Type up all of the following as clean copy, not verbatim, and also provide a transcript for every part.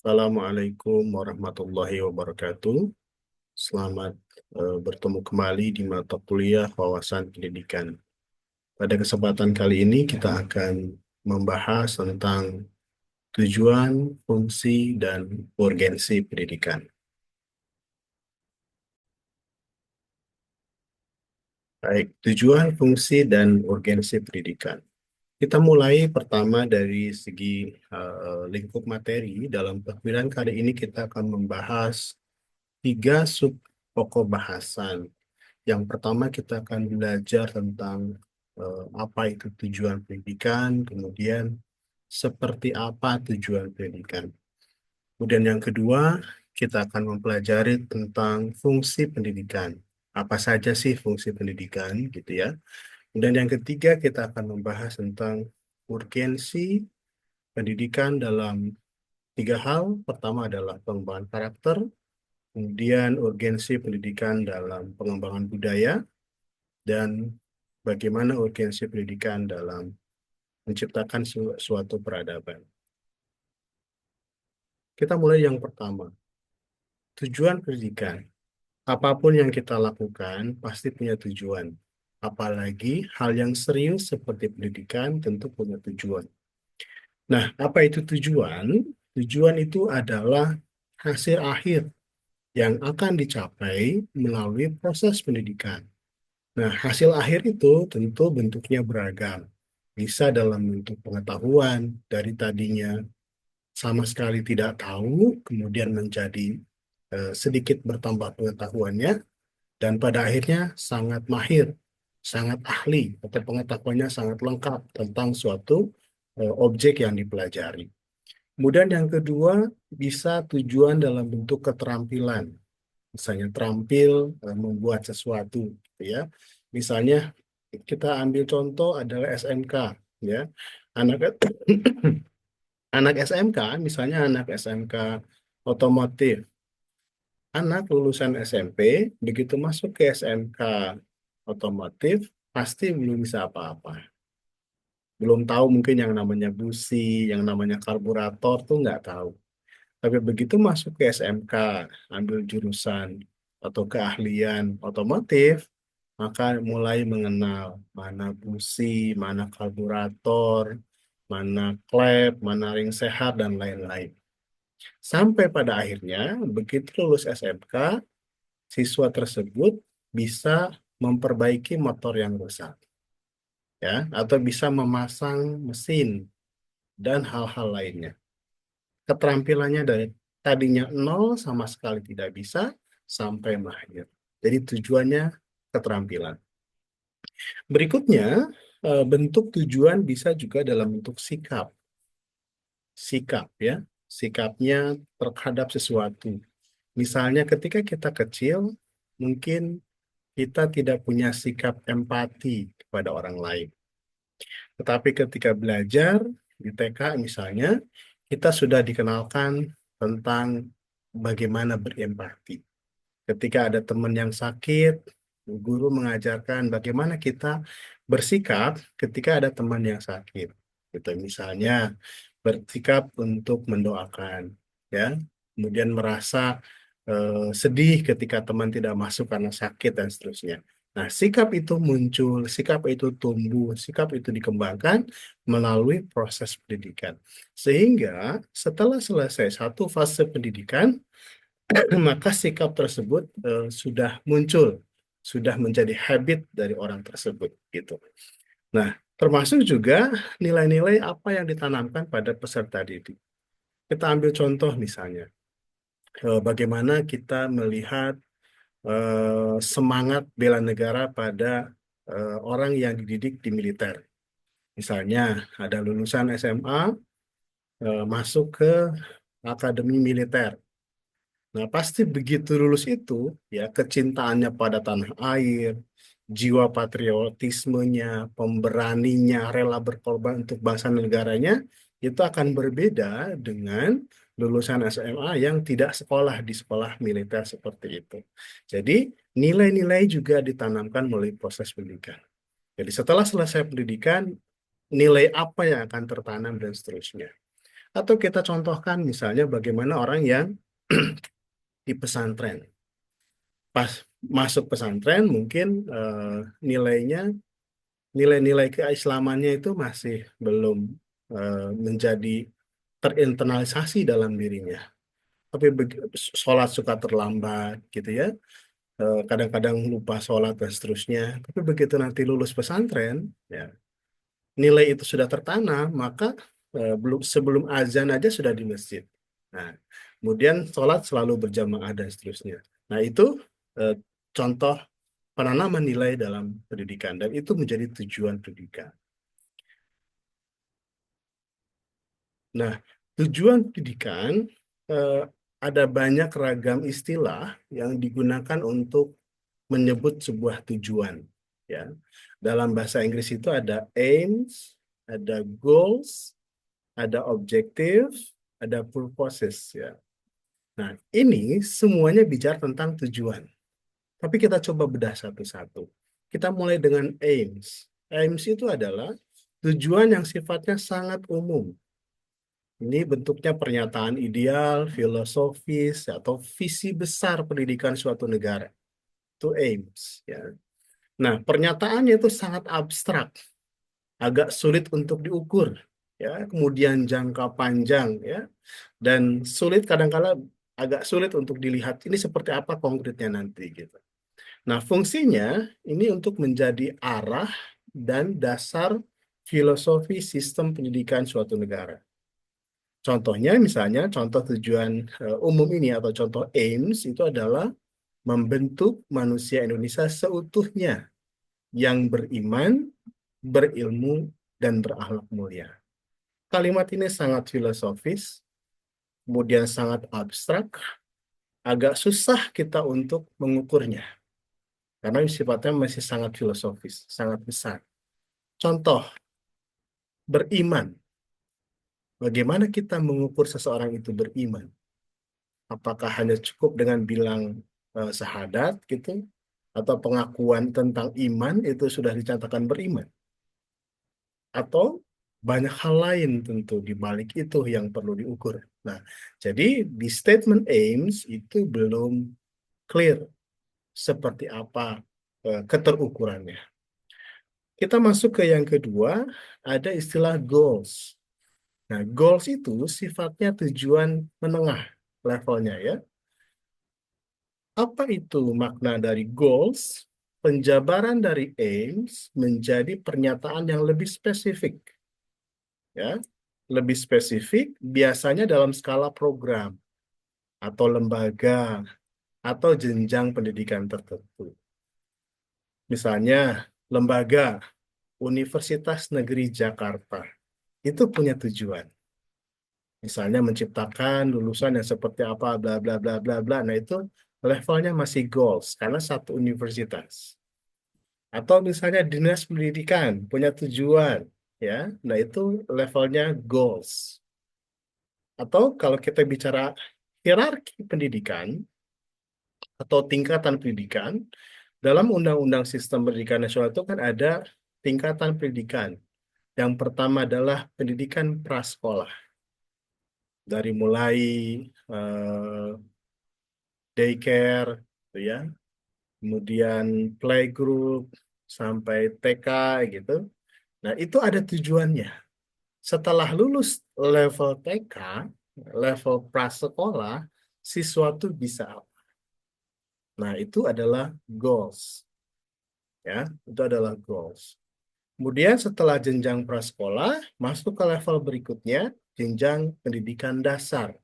Assalamualaikum warahmatullahi wabarakatuh. Selamat bertemu kembali di mata kuliah wawasan pendidikan. Pada kesempatan kali ini kita akan membahas tentang tujuan, fungsi, dan urgensi pendidikan. Baik, tujuan, fungsi, dan urgensi pendidikan. Kita mulai pertama dari segi lingkup materi. Dalam pemilihan kali ini kita akan membahas tiga sub pokok bahasan. Yang pertama kita akan belajar tentang apa itu tujuan pendidikan, kemudian seperti apa tujuan pendidikan. Kemudian yang kedua, kita akan mempelajari tentang fungsi pendidikan. Apa saja sih fungsi pendidikan, gitu ya. Dan yang ketiga, kita akan membahas tentang urgensi pendidikan dalam tiga hal. Pertama adalah pengembangan karakter, kemudian urgensi pendidikan dalam pengembangan budaya, dan bagaimana urgensi pendidikan dalam menciptakan suatu peradaban. Kita mulai yang pertama, tujuan pendidikan. Apapun yang kita lakukan pasti punya tujuan. Apalagi hal yang serius seperti pendidikan tentu punya tujuan. Nah, apa itu tujuan? Tujuan itu adalah hasil akhir yang akan dicapai melalui proses pendidikan. Nah, hasil akhir itu tentu bentuknya beragam. Bisa dalam bentuk pengetahuan dari tadinya sama sekali tidak tahu, kemudian menjadi sedikit bertambah pengetahuannya, dan pada akhirnya sangat mahir, sangat ahli, atau pengetahuannya sangat lengkap tentang suatu objek yang dipelajari. Kemudian yang kedua, bisa tujuan dalam bentuk keterampilan. Misalnya terampil membuat sesuatu, gitu ya. Misalnya kita ambil contoh adalah SMK, ya. Anak anak SMK, misalnya anak SMK otomotif, anak lulusan SMP, begitu masuk ke SMK otomotif, pasti belum bisa apa-apa. Belum tahu mungkin yang namanya busi, yang namanya karburator tuh nggak tahu. Tapi begitu masuk ke SMK, ambil jurusan atau keahlian otomotif, maka mulai mengenal mana busi, mana karburator, mana klep, mana ring sehat, dan lain-lain. Sampai pada akhirnya, begitu lulus SMK, siswa tersebut bisa memperbaiki motor yang rusak, ya, atau bisa memasang mesin dan hal-hal lainnya. Keterampilannya dari tadinya nol sama sekali tidak bisa sampai mahir. Jadi tujuannya keterampilan. Berikutnya, bentuk tujuan bisa juga dalam bentuk sikap. Sikap ya, sikapnya terhadap sesuatu. Misalnya ketika kita kecil, mungkin kita tidak punya sikap empati kepada orang lain. Tetapi ketika belajar di TK misalnya, kita sudah dikenalkan tentang bagaimana berempati. Ketika ada teman yang sakit, guru mengajarkan bagaimana kita bersikap ketika ada teman yang sakit. Gitu. Misalnya bersikap untuk mendoakan, ya. Kemudian merasa sedih ketika teman tidak masuk karena sakit dan seterusnya. Nah, sikap itu muncul, sikap itu tumbuh, sikap itu dikembangkan melalui proses pendidikan. Sehingga setelah selesai satu fase pendidikan, maka sikap tersebut sudah muncul, sudah menjadi habit dari orang tersebut, gitu. Nah, termasuk juga nilai-nilai apa yang ditanamkan pada peserta didik. Kita ambil contoh misalnya, bagaimana kita melihat semangat bela negara pada orang yang dididik di militer. Misalnya ada lulusan SMA masuk ke akademi militer. Nah, pasti begitu lulus itu, ya kecintaannya pada tanah air, jiwa patriotismenya, pemberaninya, rela berkorban untuk bangsa dan negaranya, itu akan berbeda dengan lulusan SMA yang tidak sekolah di sekolah militer seperti itu. Jadi, nilai-nilai juga ditanamkan melalui proses pendidikan. Jadi, setelah selesai pendidikan, nilai apa yang akan tertanam dan seterusnya. Atau kita contohkan misalnya bagaimana orang yang di pesantren. Pas masuk pesantren mungkin nilainya nilai-nilai keislamannya itu masih belum menjadi terinternalisasi dalam dirinya. Tapi sholat suka terlambat gitu ya. Kadang-kadang lupa sholat dan seterusnya. Tapi begitu nanti lulus pesantren, ya nilai itu sudah tertanam, maka belum sebelum azan aja sudah di masjid. Nah, kemudian sholat selalu berjamaah dan seterusnya. Nah, itu eh, contoh penanaman nilai dalam pendidikan dan itu menjadi tujuan pendidikan. Nah, tujuan pendidikan eh, ada banyak ragam istilah yang digunakan untuk menyebut sebuah tujuan. Ya, dalam bahasa Inggris itu ada aims, ada goals, ada objective, ada purposes. Ya. Nah, ini semuanya bicara tentang tujuan. Tapi kita coba bedah satu-satu. Kita mulai dengan aims. Aims itu adalah tujuan yang sifatnya sangat umum. Ini bentuknya pernyataan ideal, filosofis, atau visi besar pendidikan suatu negara. Itu aims. Ya. Nah, pernyataannya itu sangat abstrak, agak sulit untuk diukur, ya. Kemudian jangka panjang, ya, dan sulit kadang-kala agak sulit untuk dilihat ini seperti apa konkretnya nanti, gitu. Nah, fungsinya ini untuk menjadi arah dan dasar filosofi sistem pendidikan suatu negara. Contohnya misalnya contoh tujuan umum ini atau contoh aims itu adalah membentuk manusia Indonesia seutuhnya yang beriman, berilmu, dan berakhlak mulia. Kalimat ini sangat filosofis, kemudian sangat abstrak, agak susah kita untuk mengukurnya karena sifatnya masih sangat filosofis, sangat besar. Contoh, beriman. Bagaimana kita mengukur seseorang itu beriman? Apakah hanya cukup dengan bilang syahadat gitu atau pengakuan tentang iman itu sudah dicatatkan beriman? Atau banyak hal lain tentu di balik itu yang perlu diukur. Nah, jadi di statement aims itu belum clear seperti apa keterukurannya. Kita masuk ke yang kedua, ada istilah goals. Nah, goals itu sifatnya tujuan menengah levelnya ya. Apa itu makna dari goals? Penjabaran dari aims menjadi pernyataan yang lebih spesifik. Ya, lebih spesifik biasanya dalam skala program atau lembaga atau jenjang pendidikan tertentu. Misalnya, lembaga Universitas Negeri Jakarta itu punya tujuan. Misalnya menciptakan lulusan yang seperti apa, bla bla bla bla bla. Nah itu levelnya masih goals karena satu universitas. Atau misalnya dinas pendidikan punya tujuan, ya. Nah itu levelnya goals. Atau kalau kita bicara hierarki pendidikan atau tingkatan pendidikan, dalam Undang-Undang Sistem Pendidikan Nasional itu kan ada tingkatan pendidikan. Yang pertama adalah pendidikan prasekolah. Dari mulai eh, daycare, gitu ya, kemudian playgroup sampai TK gitu. Nah, itu ada tujuannya. Setelah lulus level TK, level prasekolah, siswa tuh bisa apa? Nah, itu adalah goals, ya. Itu adalah goals. Kemudian setelah jenjang prasekolah, masuk ke level berikutnya, jenjang pendidikan dasar.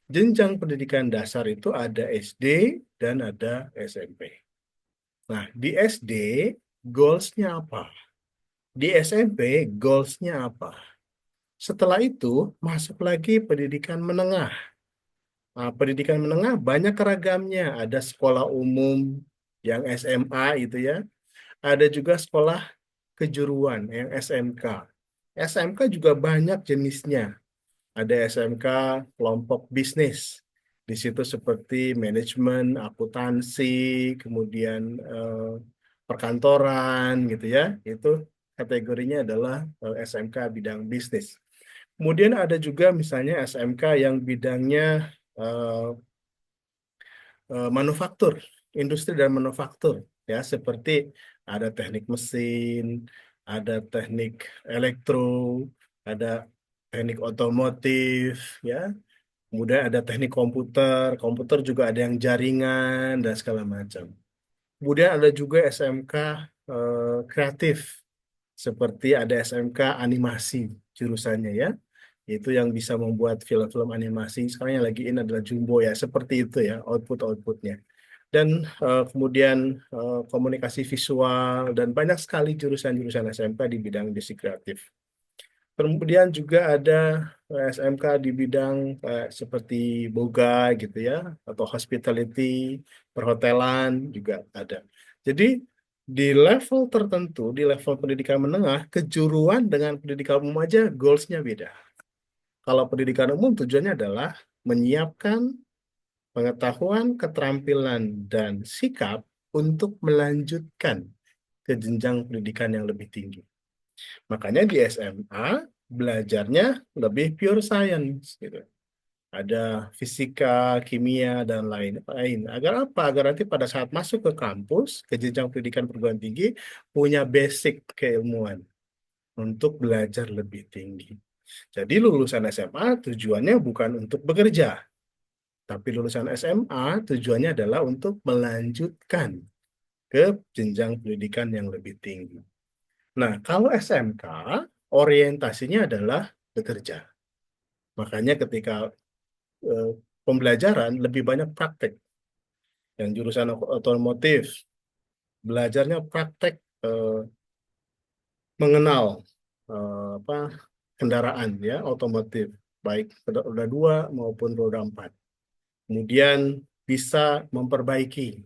Jenjang pendidikan dasar itu ada SD dan ada SMP. Nah, di SD goals-nya apa? Di SMP goals-nya apa? Setelah itu masuk lagi pendidikan menengah. Nah, pendidikan menengah banyak ragamnya. Ada sekolah umum yang SMA itu ya. Ada juga sekolah kejuruan yang SMK. SMK juga banyak jenisnya. Ada SMK kelompok bisnis. Di situ seperti manajemen, akuntansi, kemudian perkantoran gitu ya. Itu kategorinya adalah SMK bidang bisnis. Kemudian ada juga misalnya SMK yang bidangnya eh, manufaktur, industri dan manufaktur, ya seperti ada teknik mesin, ada teknik elektro, ada teknik otomotif, ya. Kemudian ada teknik komputer, komputer juga ada yang jaringan dan segala macam. Kemudian ada juga SMK kreatif, seperti ada SMK animasi jurusannya ya. Itu yang bisa membuat film-film animasi. Sekarang yang lagi ini adalah Jumbo ya, seperti itu ya output-outputnya. Dan kemudian komunikasi visual dan banyak sekali jurusan-jurusan SMK di bidang industri kreatif. Kemudian juga ada SMK di bidang seperti boga gitu ya, atau hospitality, perhotelan juga ada. Jadi di level tertentu, di level pendidikan menengah, kejuruan dengan pendidikan umum aja goals-nya beda. Kalau pendidikan umum tujuannya adalah menyiapkan pengetahuan, keterampilan, dan sikap untuk melanjutkan ke jenjang pendidikan yang lebih tinggi. Makanya di SMA belajarnya lebih pure science gitu. Ada fisika, kimia, dan lain-lain. Agar apa? Agar nanti pada saat masuk ke kampus, ke jenjang pendidikan perguruan tinggi, punya basic keilmuan untuk belajar lebih tinggi. Jadi lulusan SMA tujuannya bukan untuk bekerja, tapi lulusan SMA tujuannya adalah untuk melanjutkan ke jenjang pendidikan yang lebih tinggi. Nah, kalau SMK, orientasinya adalah bekerja. Makanya ketika eh, pembelajaran lebih banyak praktek. Yang jurusan otomotif, belajarnya praktek eh, mengenal apa kendaraan ya otomotif, baik roda dua maupun roda empat. Kemudian bisa memperbaiki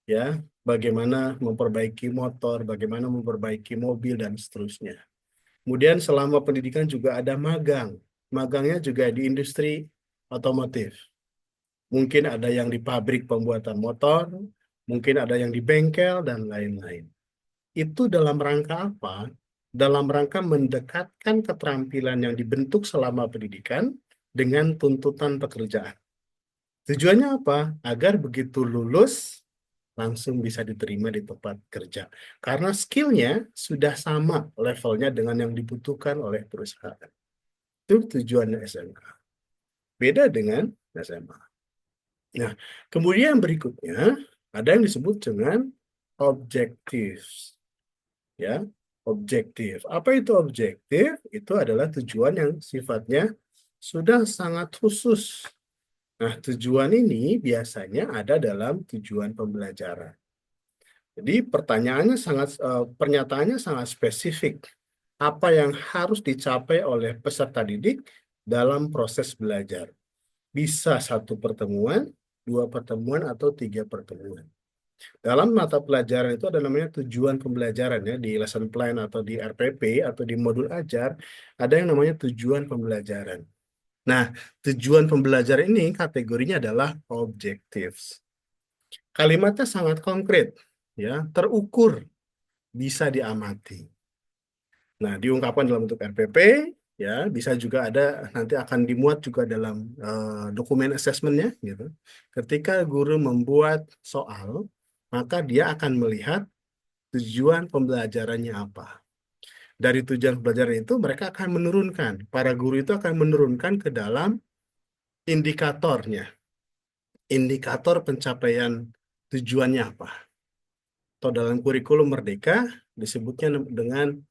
ya, bagaimana memperbaiki motor, bagaimana memperbaiki mobil dan seterusnya. Kemudian selama pendidikan juga ada magang. Magangnya juga di industri otomotif. Mungkin ada yang di pabrik pembuatan motor, mungkin ada yang di bengkel, dan lain-lain. Itu dalam rangka apa? Dalam rangka mendekatkan keterampilan yang dibentuk selama pendidikan dengan tuntutan pekerjaan. Tujuannya apa? Agar begitu lulus, langsung bisa diterima di tempat kerja. Karena skillnya sudah sama levelnya dengan yang dibutuhkan oleh perusahaan. Itu tujuannya SMK. Beda dengan SMA. Nah, kemudian berikutnya ada yang disebut dengan objektif. Ya, objektif. Apa itu objektif? Itu adalah tujuan yang sifatnya sudah sangat khusus. Nah, tujuan ini biasanya ada dalam tujuan pembelajaran. Jadi pernyataannya sangat spesifik. Apa yang harus dicapai oleh peserta didik dalam proses belajar. Bisa satu pertemuan, dua pertemuan, atau tiga pertemuan. Dalam mata pelajaran itu ada namanya tujuan pembelajaran ya, di lesson plan atau di RPP atau di modul ajar, ada yang namanya tujuan pembelajaran. Nah, tujuan pembelajaran ini kategorinya adalah objectives. Kalimatnya sangat konkret, ya, terukur, bisa diamati. Nah, diungkapkan dalam bentuk RPP, ya, bisa juga ada nanti akan dimuat juga dalam dokumen asesmennya, gitu. Ketika guru membuat soal, maka dia akan melihat tujuan pembelajarannya apa. Dari tujuan pembelajaran itu, mereka akan menurunkan, para guru itu akan menurunkan ke dalam indikatornya, indikator pencapaian tujuannya apa. Atau dalam kurikulum Merdeka disebutnya dengan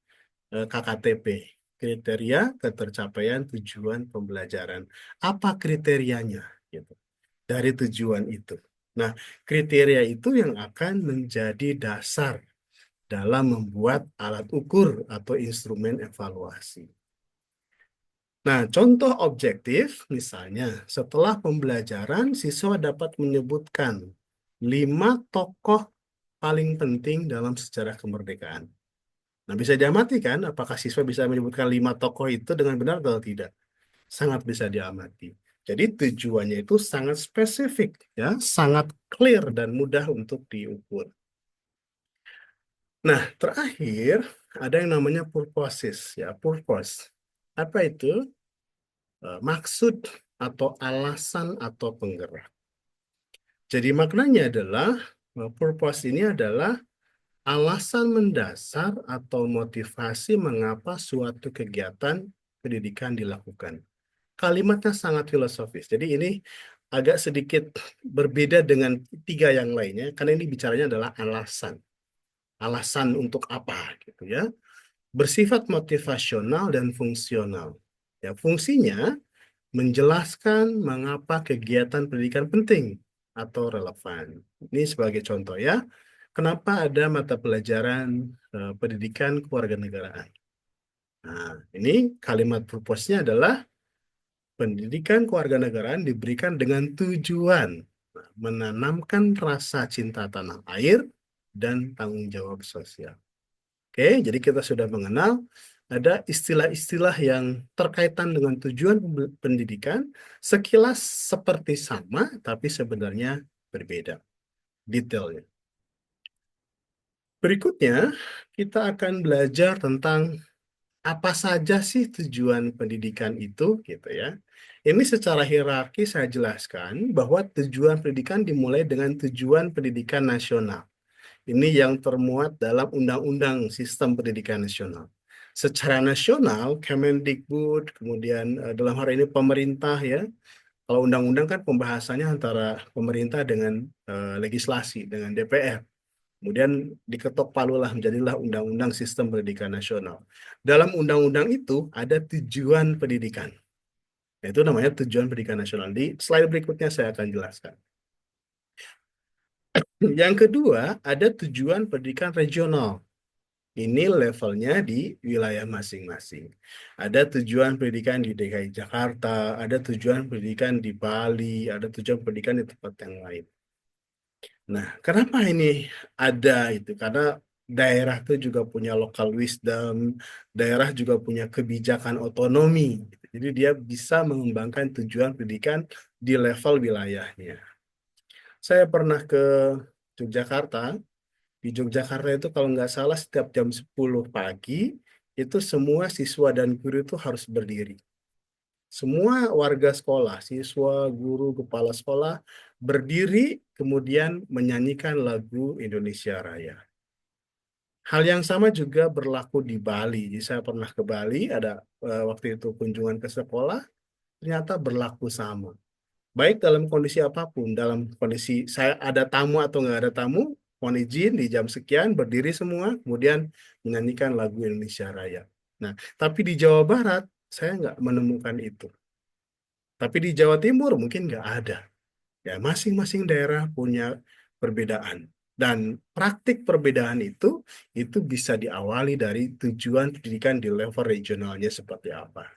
KKTP, kriteria ketercapaian tujuan pembelajaran. Apa kriterianya? Gitu. Dari tujuan itu. Nah, kriteria itu yang akan menjadi dasar dalam membuat alat ukur atau instrumen evaluasi. Nah, contoh objektif, misalnya, setelah pembelajaran, siswa dapat menyebutkan 5 tokoh paling penting dalam sejarah kemerdekaan. Nah, bisa diamati kan, apakah siswa bisa menyebutkan 5 tokoh itu dengan benar atau tidak? Sangat bisa diamati. Jadi tujuannya itu sangat spesifik, ya, sangat clear dan mudah untuk diukur. Nah, terakhir ada yang namanya purposes, ya, purpose. Apa itu? Maksud atau alasan atau penggerak. Jadi maknanya adalah purpose ini adalah alasan mendasar atau motivasi mengapa suatu kegiatan pendidikan dilakukan. Kalimatnya sangat filosofis. Jadi ini agak sedikit berbeda dengan tiga yang lainnya karena ini bicaranya adalah alasan. Alasan untuk apa gitu ya. Bersifat motivasional dan fungsional. Ya, fungsinya menjelaskan mengapa kegiatan pendidikan penting atau relevan. Ini sebagai contoh ya. Kenapa ada mata pelajaran pendidikan kewarganegaraan? Nah, ini kalimat purpose-nya adalah pendidikan kewarganegaraan diberikan dengan tujuan menanamkan rasa cinta tanah air dan tanggung jawab sosial. Oke, jadi kita sudah mengenal ada istilah-istilah yang terkaitan dengan tujuan pendidikan, sekilas seperti sama, tapi sebenarnya berbeda detailnya. Berikutnya, kita akan belajar tentang apa saja sih tujuan pendidikan itu, gitu ya. Ini secara hierarki saya jelaskan bahwa tujuan pendidikan dimulai dengan tujuan pendidikan nasional. Ini yang termuat dalam Undang-Undang Sistem Pendidikan Nasional. Secara nasional, Kemendikbud, kemudian dalam hari ini pemerintah ya. Kalau undang-undang kan pembahasannya antara pemerintah dengan legislasi, dengan DPR. Kemudian diketok palulah menjadilah Undang-Undang Sistem Pendidikan Nasional. Dalam undang-undang itu ada tujuan pendidikan. Itu namanya tujuan pendidikan nasional. Di slide berikutnya saya akan jelaskan. Yang kedua, ada tujuan pendidikan regional. Ini levelnya di wilayah masing-masing. Ada tujuan pendidikan di DKI Jakarta, ada tujuan pendidikan di Bali, ada tujuan pendidikan di tempat yang lain. Nah, kenapa ini ada itu? Karena daerah itu juga punya local wisdom, daerah juga punya kebijakan otonomi. Jadi dia bisa mengembangkan tujuan pendidikan di level wilayahnya. Saya pernah ke Yogyakarta. Di Yogyakarta itu kalau nggak salah setiap jam 10 pagi, itu semua siswa dan guru itu harus berdiri. Semua warga sekolah, siswa, guru, kepala sekolah, berdiri kemudian menyanyikan lagu Indonesia Raya. Hal yang sama juga berlaku di Bali. Jadi saya pernah ke Bali, ada waktu itu kunjungan ke sekolah, ternyata berlaku sama. Baik dalam kondisi apapun, dalam kondisi saya ada tamu atau nggak ada tamu, mohon izin di jam sekian berdiri semua, kemudian menyanyikan lagu Indonesia Raya. Nah, tapi di Jawa Barat saya nggak menemukan itu. Tapi di Jawa Timur mungkin nggak ada. Ya, masing-masing daerah punya perbedaan. Dan praktik perbedaan itu bisa diawali dari tujuan pendidikan di level regionalnya seperti apa.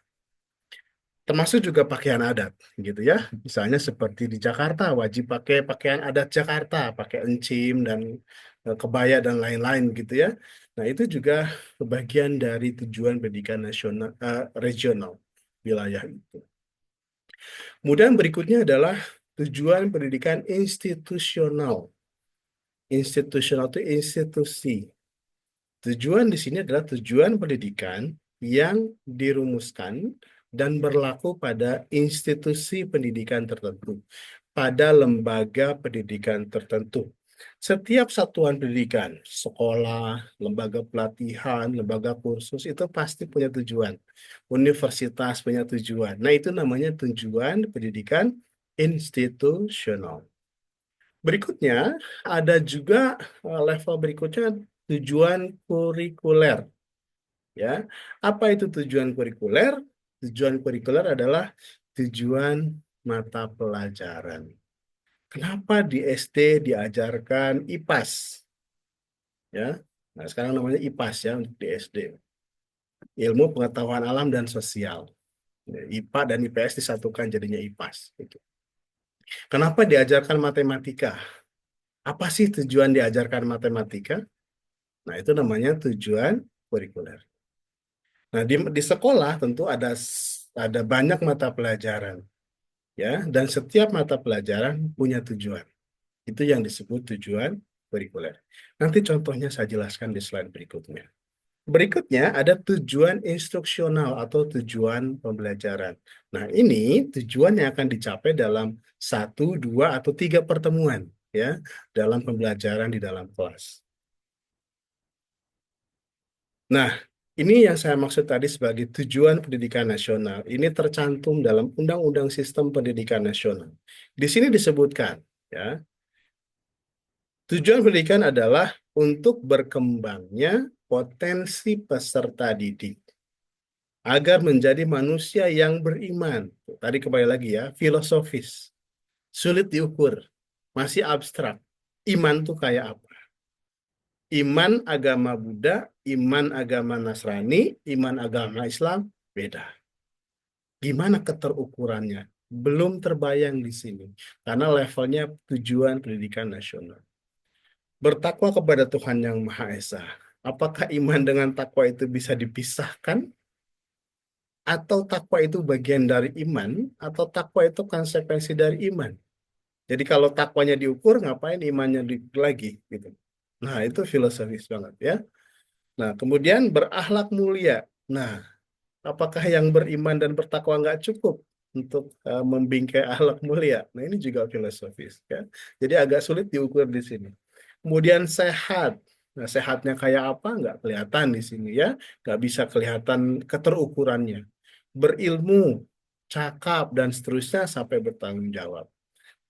Termasuk juga pakaian adat, gitu ya. Misalnya seperti di Jakarta, wajib pakai pakaian adat Jakarta, pakai encim dan kebaya dan lain-lain, gitu ya. Nah, itu juga bagian dari tujuan pendidikan nasional, regional wilayah itu. Kemudian berikutnya adalah tujuan pendidikan institusional. Institusional itu institusi. Tujuan di sini adalah tujuan pendidikan yang dirumuskan dan berlaku pada institusi pendidikan tertentu, pada lembaga pendidikan tertentu. Setiap satuan pendidikan, sekolah, lembaga pelatihan, lembaga kursus itu pasti punya tujuan. Universitas punya tujuan. Nah, itu namanya tujuan pendidikan institusional. Berikutnya, ada juga level berikutnya tujuan kurikuler. Ya, apa itu tujuan kurikuler? Tujuan kurikuler adalah tujuan mata pelajaran. Kenapa di SD diajarkan IPAS? Ya, nah sekarang namanya IPAS ya untuk di SD. Ilmu Pengetahuan Alam dan Sosial. Ya, IPA dan IPS disatukan jadinya IPAS. Gitu. Kenapa diajarkan matematika? Apa sih tujuan diajarkan matematika? Nah, itu namanya tujuan kurikuler. Nah, di sekolah tentu ada banyak mata pelajaran, ya, dan setiap mata pelajaran punya tujuan. Itu yang disebut tujuan kurikuler. Nanti contohnya saya jelaskan di slide berikutnya. Berikutnya ada tujuan instruksional atau tujuan pembelajaran. Nah, ini tujuan yang akan dicapai dalam satu, dua, atau tiga pertemuan ya dalam pembelajaran di dalam kelas. Nah, ini yang saya maksud tadi sebagai tujuan pendidikan nasional. Ini tercantum dalam Undang-Undang Sistem Pendidikan Nasional. Di sini disebutkan, ya, tujuan pendidikan adalah untuk berkembangnya potensi peserta didik agar menjadi manusia yang beriman. Tadi kembali lagi ya, filosofis, sulit diukur, masih abstrak. Iman tuh kayak apa? Iman agama Buddha, iman agama Nasrani, iman agama Islam, beda. Gimana keterukurannya? Belum terbayang di sini. Karena levelnya tujuan pendidikan nasional. Bertakwa kepada Tuhan Yang Maha Esa. Apakah iman dengan takwa itu bisa dipisahkan? Atau takwa itu bagian dari iman? Atau takwa itu konsekuensi dari iman? Jadi kalau takwanya diukur, ngapain imannya diukur lagi? Gitu. Nah, itu filosofis banget ya. Nah, kemudian berakhlak mulia. Nah, apakah yang beriman dan bertakwa nggak cukup untuk membingkai akhlak mulia? Nah, ini juga filosofis ya. Jadi agak sulit diukur di sini. Kemudian sehat. Nah, sehatnya kayak apa? Nggak kelihatan di sini ya. Nggak bisa kelihatan keterukurannya. Berilmu, cakap, dan seterusnya sampai bertanggung jawab.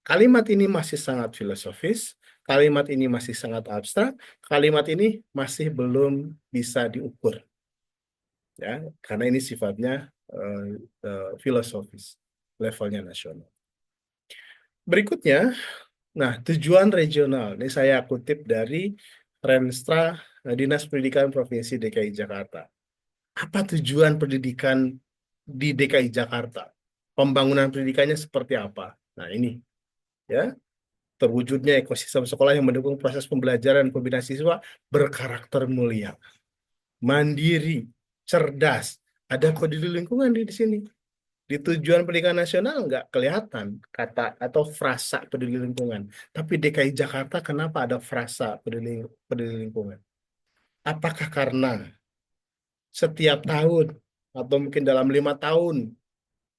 Kalimat ini masih sangat filosofis, kalimat ini masih sangat abstrak, kalimat ini masih belum bisa diukur, ya, karena ini sifatnya eh, filosofis, levelnya nasional. Berikutnya, nah tujuan regional, ini saya kutip dari Renstra Dinas Pendidikan Provinsi DKI Jakarta. Apa tujuan pendidikan di DKI Jakarta? Pembangunan pendidikannya seperti apa? Nah ini, ya. Terwujudnya ekosistem sekolah yang mendukung proses pembelajaran dan pembinaan siswa berkarakter mulia, mandiri, cerdas. Ada peduli lingkungan di sini. Di tujuan pendidikan nasional nggak kelihatan kata atau frasa peduli lingkungan. Tapi DKI Jakarta kenapa ada frasa peduli lingkungan? Apakah karena setiap tahun atau mungkin dalam 5 tahun,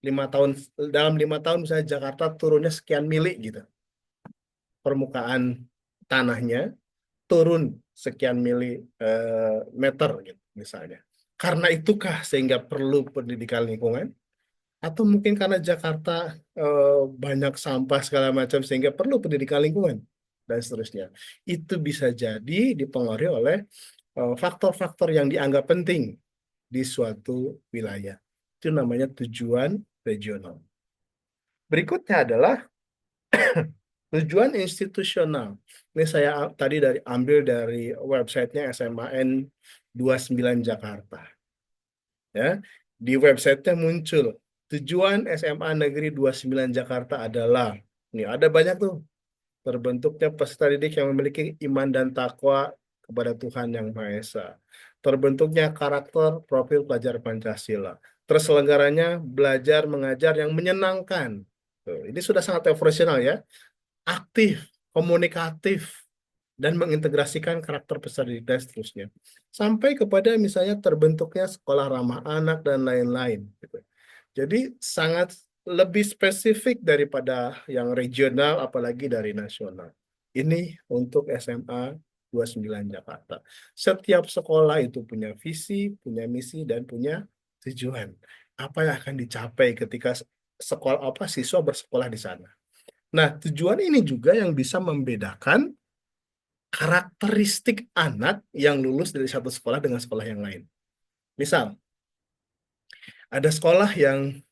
5 tahun dalam 5 tahun misalnya Jakarta turunnya sekian milik gitu permukaan tanahnya turun sekian meter gitu misalnya. Karena itukah sehingga perlu pendidikan lingkungan? Atau mungkin karena Jakarta banyak sampah segala macam sehingga perlu pendidikan lingkungan dan seterusnya. Itu bisa jadi dipengaruhi oleh faktor-faktor yang dianggap penting di suatu wilayah. Itu namanya tujuan regional. Berikutnya adalah tujuan institusional. Ini saya tadi ambil dari websitenya SMAN 29 Jakarta. Ya, di websitenya muncul tujuan SMA Negeri 29 Jakarta adalah, ini ada banyak tuh, terbentuknya peserta didik yang memiliki iman dan takwa kepada Tuhan Yang Maha Esa. Terbentuknya karakter profil pelajar Pancasila. Terselenggaranya belajar mengajar yang menyenangkan. Tuh, ini sudah sangat profesional ya, aktif, komunikatif, dan mengintegrasikan karakter peserta didik dan seterusnya. Sampai kepada misalnya terbentuknya sekolah ramah anak dan lain-lain. Gitu. Jadi sangat lebih spesifik daripada yang regional, apalagi dari nasional. Ini untuk SMA 29 Jakarta. Setiap sekolah itu punya visi, punya misi, dan punya tujuan. Apa yang akan dicapai ketika sekolah apa siswa bersekolah di sana. Nah, tujuan ini juga yang bisa membedakan karakteristik anak yang lulus dari satu sekolah dengan sekolah yang lain. Misal, ada sekolah yang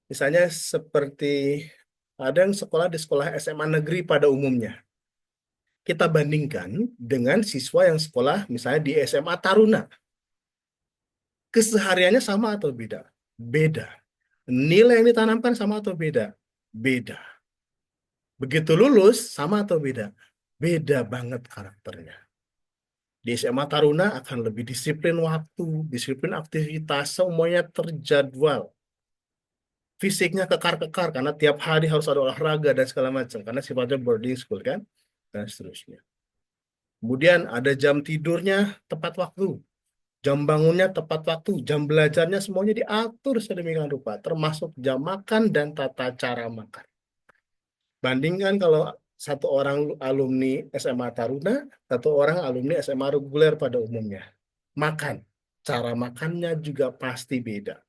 misalnya seperti ada yang sekolah di sekolah SMA negeri pada umumnya. Kita bandingkan dengan siswa yang sekolah misalnya di SMA Taruna. Kesehariannya sama atau beda? Beda. Nilai yang ditanamkan sama atau beda? Beda. Begitu lulus, sama atau beda? Beda banget karakternya. Di SMA Taruna akan lebih disiplin waktu, disiplin aktivitas, semuanya terjadwal. Fisiknya kekar-kekar karena tiap hari harus ada olahraga dan segala macam karena sifatnya boarding school kan dan seterusnya. Kemudian ada jam tidurnya tepat waktu. Jam bangunnya tepat waktu, jam belajarnya semuanya diatur sedemikian rupa, termasuk jam makan dan tata cara makan. Bandingkan kalau satu orang alumni SMA Taruna, satu orang alumni SMA reguler pada umumnya. Makan, cara makannya juga pasti beda.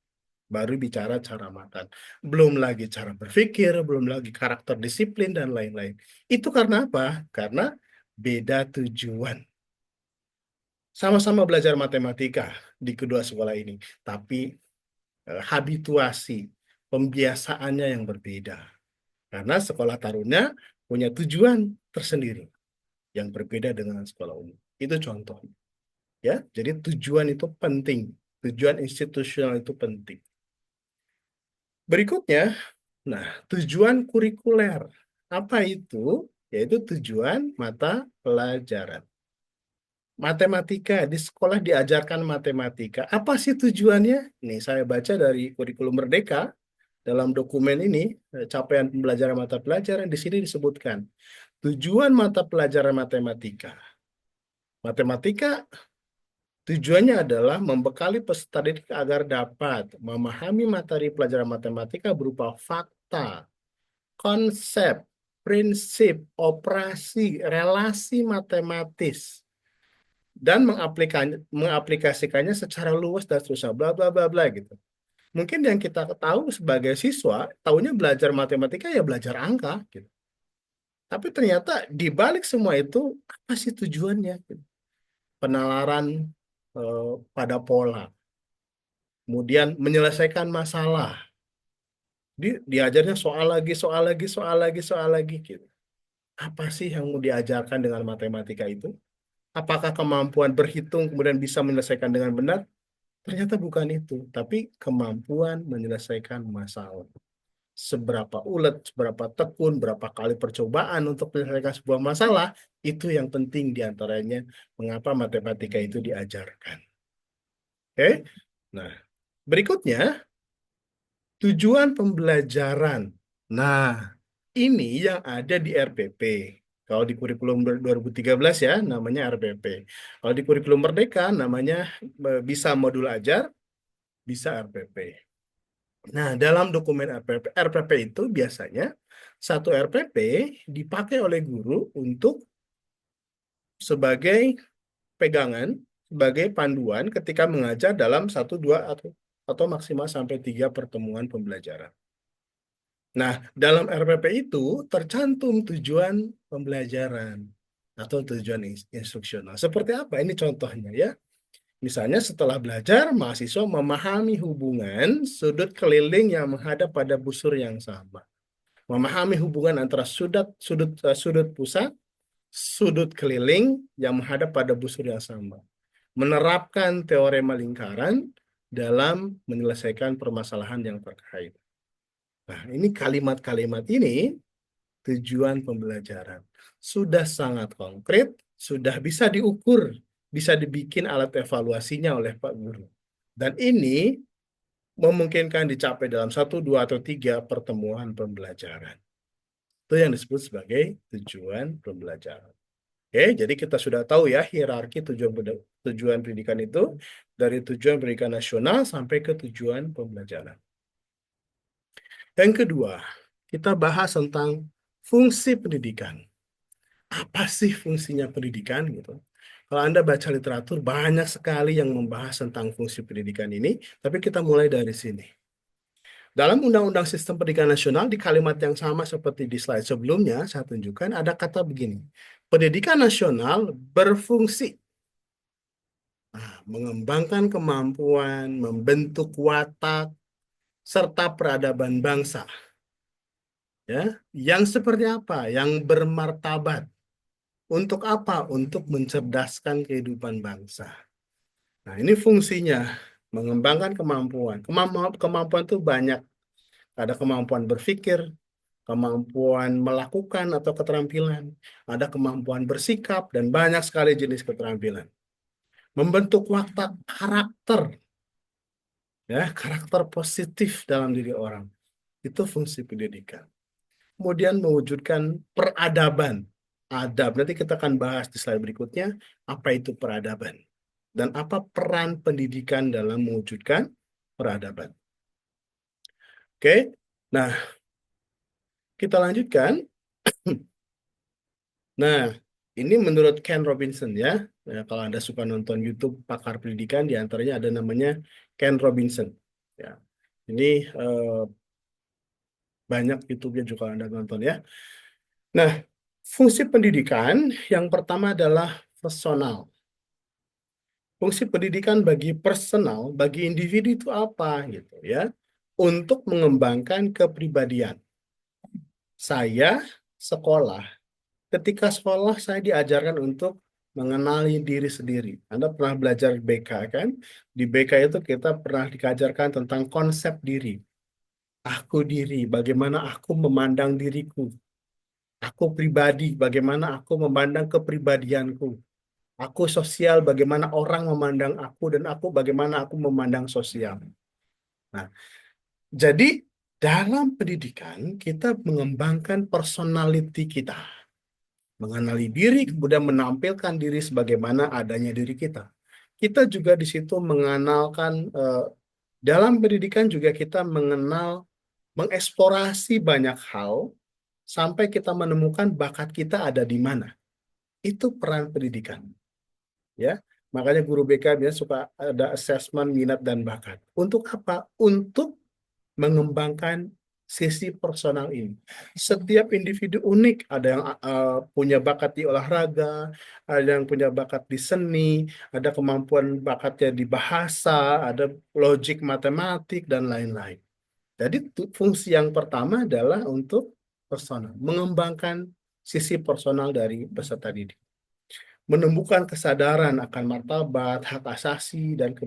Baru bicara cara makan. Belum lagi cara berpikir, belum lagi karakter disiplin, dan lain-lain. Itu karena apa? Karena beda tujuan. Sama-sama belajar matematika di kedua sekolah ini, tapi habituasi, pembiasaannya yang berbeda. Karena sekolah Taruna punya tujuan tersendiri yang berbeda dengan sekolah umum. Itu contoh. Ya, jadi tujuan itu penting. Tujuan institusional itu penting. Berikutnya, nah, tujuan kurikuler. Apa itu? Yaitu tujuan mata pelajaran. Matematika, di sekolah diajarkan matematika. Apa sih tujuannya? Nih, saya baca dari kurikulum Merdeka dalam dokumen ini, capaian pembelajaran mata pelajaran, di sini disebutkan tujuan mata pelajaran matematika. Matematika tujuannya adalah membekali peserta didik agar dapat memahami materi pelajaran matematika berupa fakta, konsep, prinsip, operasi, relasi matematis, dan mengaplikasikannya secara luas dan seterusnya, bla bla bla bla gitu. Mungkin yang kita tahu sebagai siswa, tahunya belajar matematika ya belajar angka gitu. Tapi ternyata di balik semua itu apa sih tujuannya? Gitu. Penalaran eh, pada pola, kemudian menyelesaikan masalah. Diajarnya soal lagi, soal lagi, soal lagi, soal lagi gitu. Apa sih yang mau diajarkan dengan matematika itu? Apakah kemampuan berhitung kemudian bisa menyelesaikan dengan benar? Ternyata bukan itu, tapi kemampuan menyelesaikan masalah. Seberapa ulet, seberapa tekun, berapa kali percobaan untuk menyelesaikan sebuah masalah, itu yang penting diantaranya mengapa matematika itu diajarkan. Oke? Nah, berikutnya, tujuan pembelajaran. Nah, ini yang ada di RPP. Kalau di kurikulum 2013 ya, namanya RPP. Kalau di kurikulum Merdeka, namanya bisa modul ajar, bisa RPP. Nah, dalam dokumen RPP itu biasanya satu RPP dipakai oleh guru untuk sebagai pegangan, sebagai panduan ketika mengajar dalam satu, dua, atau maksimal sampai tiga pertemuan pembelajaran. Nah, dalam RPP itu tercantum tujuan pembelajaran atau tujuan instruksional. Seperti apa? Ini contohnya ya. Misalnya setelah belajar, mahasiswa memahami hubungan sudut keliling yang menghadap pada busur yang sama. Memahami hubungan antara sudut pusat, sudut keliling yang menghadap pada busur yang sama. Menerapkan teorema lingkaran dalam menyelesaikan permasalahan yang terkait. Nah, ini kalimat-kalimat ini tujuan pembelajaran. Sudah sangat konkret, sudah bisa diukur, bisa dibikin alat evaluasinya oleh Pak Guru. Dan ini memungkinkan dicapai dalam satu, dua, atau tiga pertemuan pembelajaran. Itu yang disebut sebagai tujuan pembelajaran. Oke, jadi kita sudah tahu ya hierarki tujuan pendidikan itu dari tujuan pendidikan nasional sampai ke tujuan pembelajaran. Yang kedua, kita bahas tentang fungsi pendidikan. Apa sih fungsinya pendidikan gitu? Kalau Anda baca literatur banyak sekali yang membahas tentang fungsi pendidikan ini, tapi kita mulai dari sini. Dalam Undang-Undang Sistem Pendidikan Nasional di kalimat yang sama seperti di slide sebelumnya, saya tunjukkan ada kata begini. Pendidikan nasional berfungsi mengembangkan kemampuan, membentuk watak, serta peradaban bangsa. Ya, yang seperti apa? Yang bermartabat. Untuk apa? Untuk mencerdaskan kehidupan bangsa. Nah, ini fungsinya, mengembangkan kemampuan. Kemampuan itu banyak. Ada kemampuan berpikir, kemampuan melakukan atau keterampilan, ada kemampuan bersikap, dan banyak sekali jenis keterampilan. Membentuk watak karakter, ya, karakter positif dalam diri orang. Itu fungsi pendidikan. Kemudian mewujudkan peradaban. Adab, nanti kita akan bahas di slide berikutnya, apa itu peradaban. dan apa peran pendidikan dalam mewujudkan peradaban. Oke, nah kita lanjutkan. Nah, ini menurut Ken Robinson ya. Ya, kalau Anda suka nonton YouTube pakar pendidikan, di antaranya ada namanya Ken Robinson. Ya, ini banyak YouTube-nya juga Anda nonton ya. Nah, fungsi pendidikan yang pertama adalah personal. Fungsi pendidikan bagi personal, bagi individu itu apa gitu ya? Untuk mengembangkan kepribadian. Saya sekolah, ketika sekolah saya diajarkan untuk mengenali diri sendiri. Anda pernah belajar BK kan? Di BK itu kita pernah diajarkan tentang konsep diri. Aku diri, bagaimana aku memandang diriku. Aku pribadi, bagaimana aku memandang kepribadianku. Aku sosial, bagaimana orang memandang aku, dan aku bagaimana aku memandang sosial. Nah, jadi dalam pendidikan kita mengembangkan personality kita, mengenali diri, kemudian menampilkan diri sebagaimana adanya diri kita. Kita juga di situ mengenalkan, dalam pendidikan juga kita mengenal, mengeksplorasi banyak hal, sampai kita menemukan bakat kita ada di mana. Itu peran pendidikan. Ya, makanya guru BK biasanya suka ada assessment minat dan bakat. Untuk apa? Untuk mengembangkan sisi personal ini. Setiap individu unik, ada yang punya bakat di olahraga, ada yang punya bakat di seni, ada kemampuan bakatnya di bahasa, ada logik matematik, dan lain-lain. Jadi fungsi yang pertama adalah untuk personal, mengembangkan sisi personal dari peserta didik, menumbuhkan kesadaran akan martabat, hak asasi, dan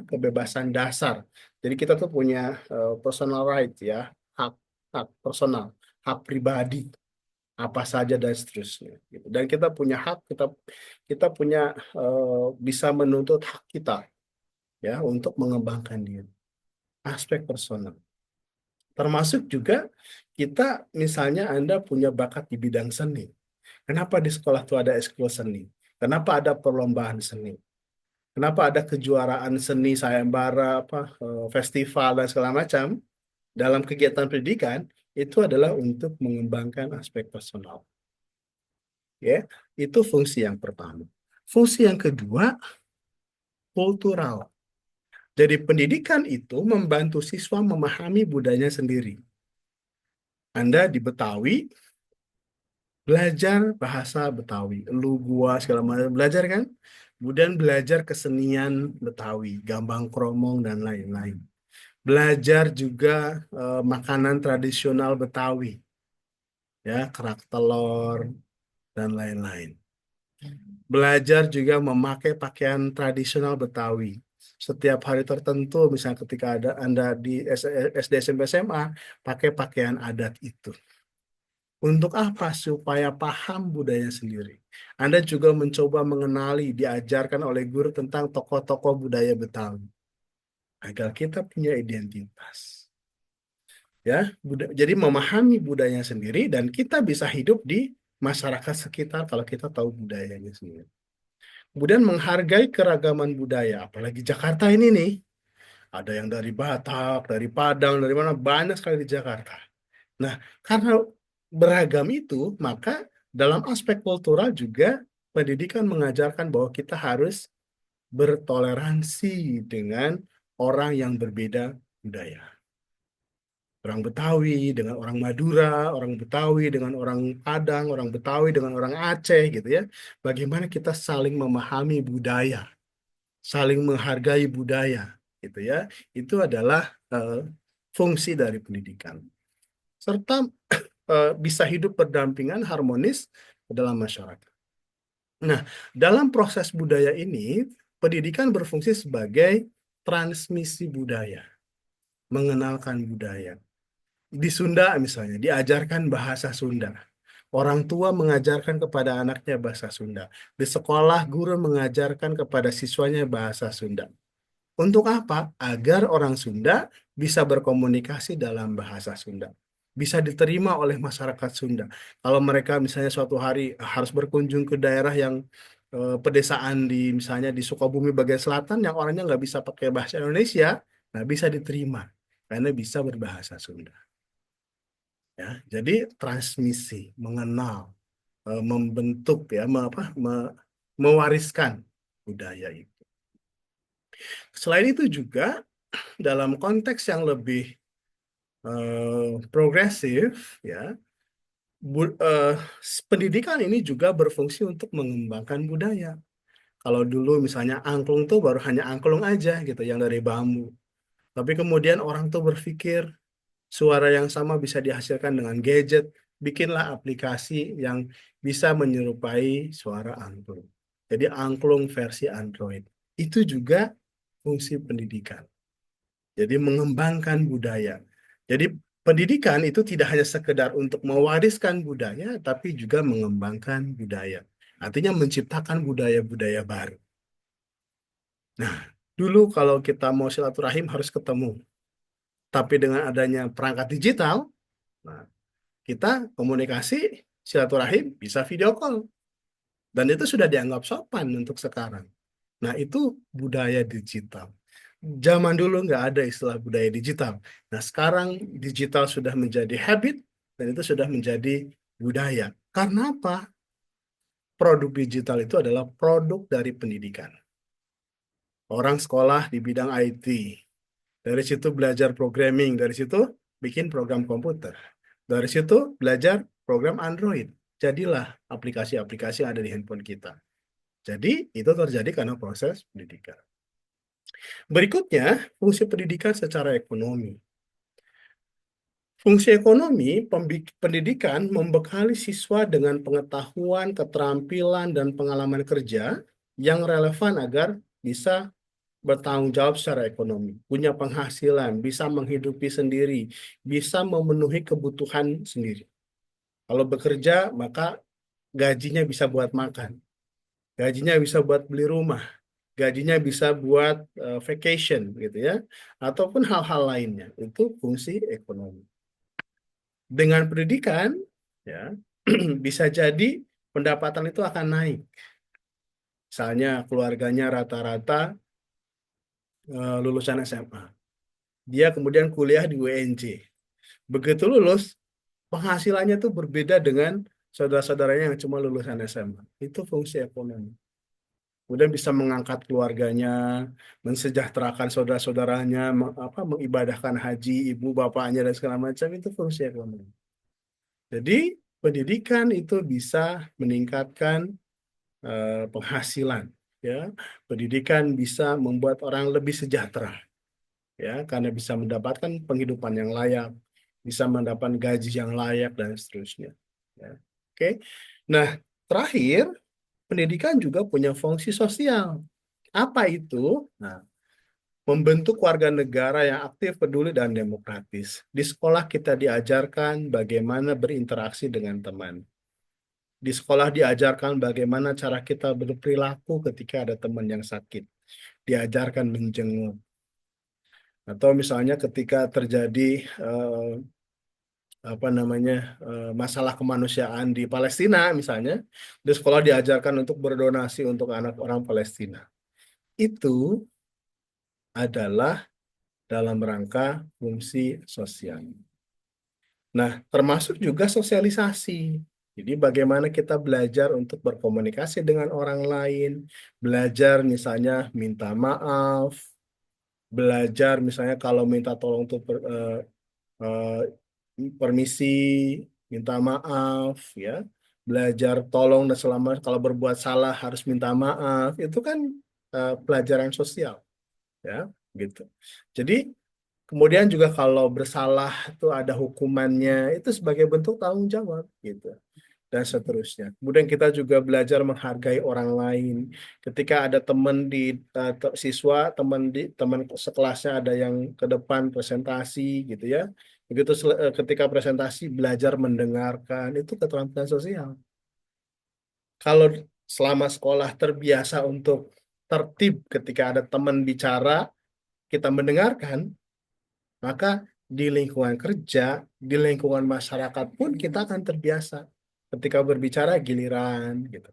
kebebasan dasar. Jadi kita tuh punya personal right ya, hak hak personal, hak pribadi, apa saja dan seterusnya. Gitu. Dan kita punya hak, kita kita punya bisa menuntut hak kita ya untuk mengembangkan diri. Aspek personal. Termasuk juga kita, misalnya Anda punya bakat di bidang seni. Kenapa di sekolah tuh ada ekskul seni? Kenapa ada perlombaan seni? Kenapa ada kejuaraan seni sayembara, festival dan segala macam dalam kegiatan pendidikan? Itu adalah untuk mengembangkan aspek personal. Ya, itu fungsi yang pertama. Fungsi yang kedua, kultural. Jadi pendidikan itu membantu siswa memahami budayanya sendiri. Anda di Betawi, belajar bahasa Betawi, lu gua segala macam belajar kan? Kemudian belajar kesenian Betawi, gambang kromong dan lain-lain. Belajar juga makanan tradisional Betawi, ya, kerak telur dan lain-lain. Belajar juga memakai pakaian tradisional Betawi. Setiap hari tertentu, misalnya ketika ada Anda di SD, SMP, SMA, pakai pakaian adat itu. Untuk apa? Supaya paham budaya sendiri. Anda juga mencoba mengenali, diajarkan oleh guru tentang tokoh-tokoh budaya Betawi. Agar kita punya identitas. Ya, jadi memahami budayanya sendiri dan kita bisa hidup di masyarakat sekitar kalau kita tahu budayanya sendiri. Kemudian menghargai keragaman budaya, apalagi Jakarta ini nih. Ada yang dari Batak, dari Padang, dari mana, banyak sekali di Jakarta. Nah, karena beragam itu, maka dalam aspek kultural juga pendidikan mengajarkan bahwa kita harus bertoleransi dengan orang yang berbeda budaya. Orang Betawi dengan orang Madura, orang Betawi dengan orang Padang, orang Betawi dengan orang Aceh gitu ya. Bagaimana kita saling memahami budaya, saling menghargai budaya gitu ya. Itu adalah fungsi dari pendidikan. Serta bisa hidup berdampingan harmonis dalam masyarakat. Nah, dalam proses budaya ini, pendidikan berfungsi sebagai transmisi budaya, mengenalkan budaya. Di Sunda misalnya, diajarkan bahasa Sunda. Orang tua mengajarkan kepada anaknya bahasa Sunda. Di sekolah, guru mengajarkan kepada siswanya bahasa Sunda. Untuk apa? Agar orang Sunda bisa berkomunikasi dalam bahasa Sunda. Bisa diterima oleh masyarakat Sunda. Kalau mereka misalnya suatu hari harus berkunjung ke daerah yang pedesaan di misalnya di Sukabumi bagian selatan yang orangnya nggak bisa pakai bahasa Indonesia, nah bisa diterima karena bisa berbahasa Sunda. Ya, jadi transmisi, mengenal, membentuk ya, mewariskan budaya itu. Selain itu juga dalam konteks yang lebih progresif, ya, pendidikan ini juga berfungsi untuk mengembangkan budaya. Kalau dulu misalnya angklung tuh baru hanya angklung aja gitu, yang dari bambu. Tapi kemudian orang tuh berpikir suara yang sama bisa dihasilkan dengan gadget, bikinlah aplikasi yang bisa menyerupai suara angklung. Jadi angklung versi Android. Itu juga fungsi pendidikan. Jadi mengembangkan budaya. Jadi pendidikan itu tidak hanya sekedar untuk mewariskan budaya, tapi juga mengembangkan budaya. Artinya menciptakan budaya-budaya baru. Nah, dulu kalau kita mau silaturahim harus ketemu. Tapi dengan adanya perangkat digital, nah, kita komunikasi silaturahim bisa video call. Dan itu sudah dianggap sopan untuk sekarang. Nah, itu budaya digital. Zaman dulu nggak ada istilah budaya digital. Nah, sekarang digital sudah menjadi habit dan itu sudah menjadi budaya. Karena apa? Produk digital itu adalah produk dari pendidikan. Orang sekolah di bidang IT, dari situ belajar programming, dari situ bikin program komputer. Dari situ belajar program Android. Jadilah aplikasi-aplikasi yang ada di handphone kita. Jadi itu terjadi karena proses pendidikan. Berikutnya, fungsi pendidikan secara ekonomi. Fungsi ekonomi pendidikan membekali siswa dengan pengetahuan, keterampilan, dan pengalaman kerja yang relevan agar bisa bertanggung jawab secara ekonomi, punya penghasilan, bisa menghidupi sendiri, bisa memenuhi kebutuhan sendiri. Kalau bekerja, maka gajinya bisa buat makan, gajinya bisa buat beli rumah, gajinya bisa buat vacation gitu ya, ataupun hal-hal lainnya. Itu fungsi ekonomi. Dengan pendidikan, ya, bisa jadi pendapatan itu akan naik. Misalnya keluarganya rata-rata lulusan SMA. Dia kemudian kuliah di UNJ. Begitu lulus, penghasilannya tuh berbeda dengan saudara-saudaranya yang cuma lulusan SMA. Itu fungsi ekonomi. Kemudian bisa mengangkat keluarganya, mensejahterakan saudara-saudaranya, mengibadahkan haji, ibu bapaknya dan segala macam, itu fungsi ekonomi. Jadi pendidikan itu bisa meningkatkan penghasilan, ya. Pendidikan bisa membuat orang lebih sejahtera, ya, karena bisa mendapatkan penghidupan yang layak, bisa mendapatkan gaji yang layak dan seterusnya. Ya. Oke. Nah, terakhir, pendidikan juga punya fungsi sosial. Apa itu? Nah, membentuk warga negara yang aktif, peduli, dan demokratis. Di sekolah kita diajarkan bagaimana berinteraksi dengan teman. Di sekolah diajarkan bagaimana cara kita berperilaku ketika ada teman yang sakit. Diajarkan menjenguk. Atau misalnya ketika terjadi apa namanya masalah kemanusiaan di Palestina misalnya, di sekolah diajarkan untuk berdonasi untuk anak orang Palestina. Itu adalah dalam rangka fungsi sosial. Nah, termasuk juga sosialisasi. Jadi bagaimana kita belajar untuk berkomunikasi dengan orang lain, belajar misalnya minta maaf, belajar misalnya kalau minta tolong untuk permisi, minta maaf, ya, belajar tolong dan selama kalau berbuat salah harus minta maaf, itu kan pelajaran sosial, ya, gitu. Jadi kemudian juga kalau bersalah itu ada hukumannya, itu sebagai bentuk tanggung jawab, gitu. Dan seterusnya. Kemudian kita juga belajar menghargai orang lain. Ketika ada teman di siswa, teman sekelasnya ada yang ke depan presentasi gitu ya. Begitu ketika presentasi belajar mendengarkan, itu keterampilan sosial. Kalau selama sekolah terbiasa untuk tertib ketika ada teman bicara, kita mendengarkan, maka di lingkungan kerja, di lingkungan masyarakat pun kita akan terbiasa ketika berbicara giliran gitu.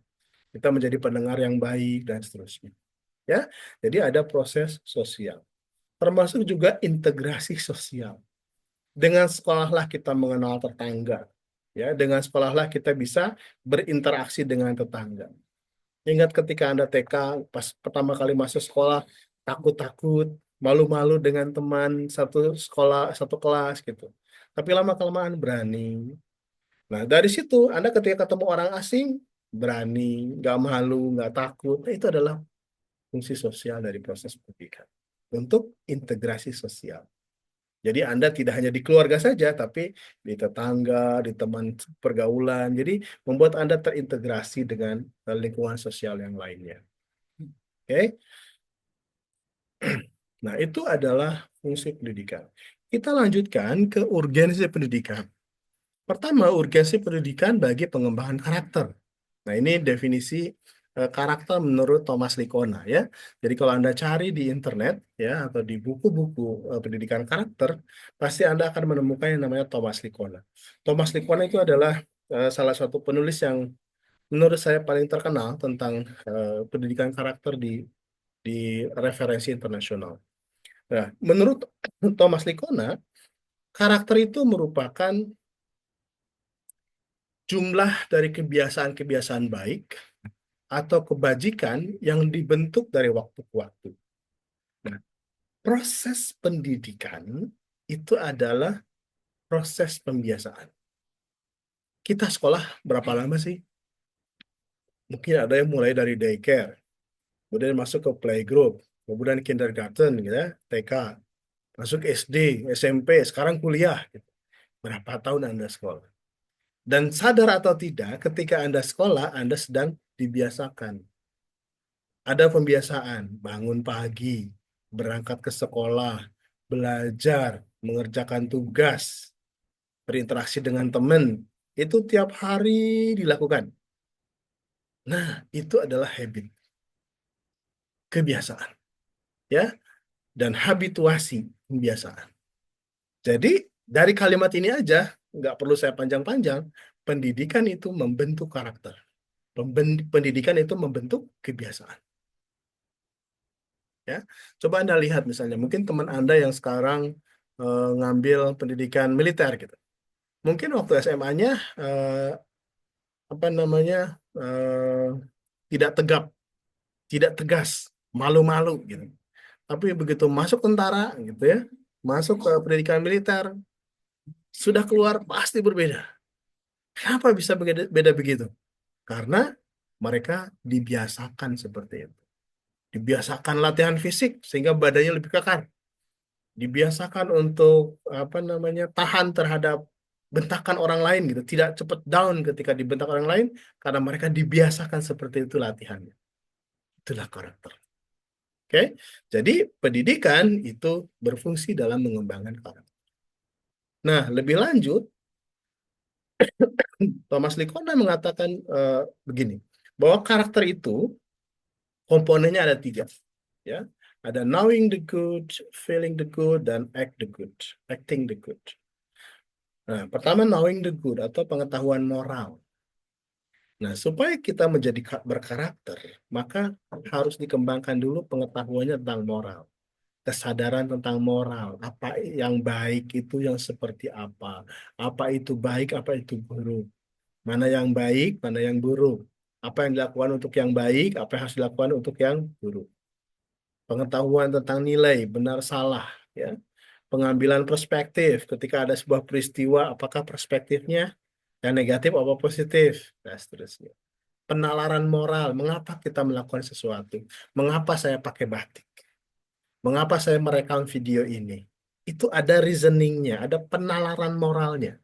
kita menjadi pendengar yang baik dan seterusnya. Ya, jadi ada proses sosial, termasuk juga integrasi sosial. Dengan sekolahlah kita mengenal tetangga, ya. Dengan sekolahlah kita bisa berinteraksi dengan tetangga. Ingat ketika Anda TK, pas pertama kali masuk sekolah, takut-takut, malu-malu dengan teman satu sekolah, satu kelas gitu. Tapi lama-kelamaan berani. Nah, dari situ Anda ketika ketemu orang asing, berani, nggak malu, nggak takut. Nah, itu adalah fungsi sosial dari proses pendidikan. Untuk integrasi sosial. Jadi Anda tidak hanya di keluarga saja, tapi di tetangga, di teman pergaulan. Jadi membuat Anda terintegrasi dengan lingkungan sosial yang lainnya. Oke? Nah, itu adalah fungsi pendidikan. Kita lanjutkan ke urgensi pendidikan. Pertama, urgensi pendidikan bagi pengembangan karakter. Nah, ini definisi karakter menurut Thomas Likona ya. Jadi kalau Anda cari di internet ya atau di buku-buku pendidikan karakter, pasti Anda akan menemukan yang namanya Thomas Likona. Thomas Likona itu adalah salah satu penulis yang menurut saya paling terkenal tentang pendidikan karakter di referensi internasional. Nah, menurut Thomas Likona, karakter itu merupakan jumlah dari kebiasaan-kebiasaan baik atau kebajikan yang dibentuk dari waktu ke waktu. Nah, proses pendidikan itu adalah proses pembiasaan. Kita sekolah berapa lama sih? Mungkin ada yang mulai dari daycare, kemudian masuk ke playgroup, kemudian kindergarten, gitu ya, TK, masuk SD, SMP, sekarang kuliah. Gitu. Berapa tahun Anda sekolah? Dan sadar atau tidak, ketika Anda sekolah, Anda sedang dibiasakan. Ada pembiasaan, bangun pagi, berangkat ke sekolah, belajar, mengerjakan tugas, berinteraksi dengan teman. Itu tiap hari dilakukan. Nah, itu adalah habit, kebiasaan, ya, dan habituasi, kebiasaan. Jadi, dari kalimat ini aja, nggak perlu saya panjang-panjang, pendidikan itu membentuk karakter. Pendidikan itu membentuk kebiasaan. Ya, coba Anda lihat misalnya, mungkin teman Anda yang sekarang ngambil pendidikan militer gitu. Mungkin waktu SMA-nya apa namanya eh, tidak tegap, tidak tegas, malu-malu gitu. Tapi begitu masuk tentara gitu ya, masuk ke pendidikan militer, sudah keluar pasti berbeda. Kenapa bisa beda, beda begitu? Karena mereka dibiasakan seperti itu. Dibiasakan latihan fisik sehingga badannya lebih kekar. Dibiasakan untuk apa namanya tahan terhadap bentakan orang lain gitu, tidak cepat down ketika dibentak orang lain karena mereka dibiasakan seperti itu latihannya. Itulah karakter. Oke, jadi pendidikan itu berfungsi dalam mengembangkan karakter. Nah, lebih lanjut, Thomas Likona mengatakan begini, bahwa karakter itu komponennya ada tiga, ya. Ada knowing the good, feeling the good, dan act the good, acting the good. Nah, pertama knowing the good atau pengetahuan moral. Nah, supaya kita menjadi berkarakter, maka harus dikembangkan dulu pengetahuannya tentang moral. Kesadaran tentang moral, apa yang baik itu yang seperti apa itu baik, apa itu buruk. Mana yang baik, mana yang buruk. Apa yang dilakukan untuk yang baik, apa yang harus dilakukan untuk yang buruk. Pengetahuan tentang nilai, benar salah, ya. Pengambilan perspektif ketika ada sebuah peristiwa, apakah perspektifnya yang negatif apa positif, dan seterusnya. Penalaran moral, mengapa kita melakukan sesuatu, mengapa saya pakai batik, mengapa saya merekam video ini. Itu ada reasoningnya, ada penalaran moralnya,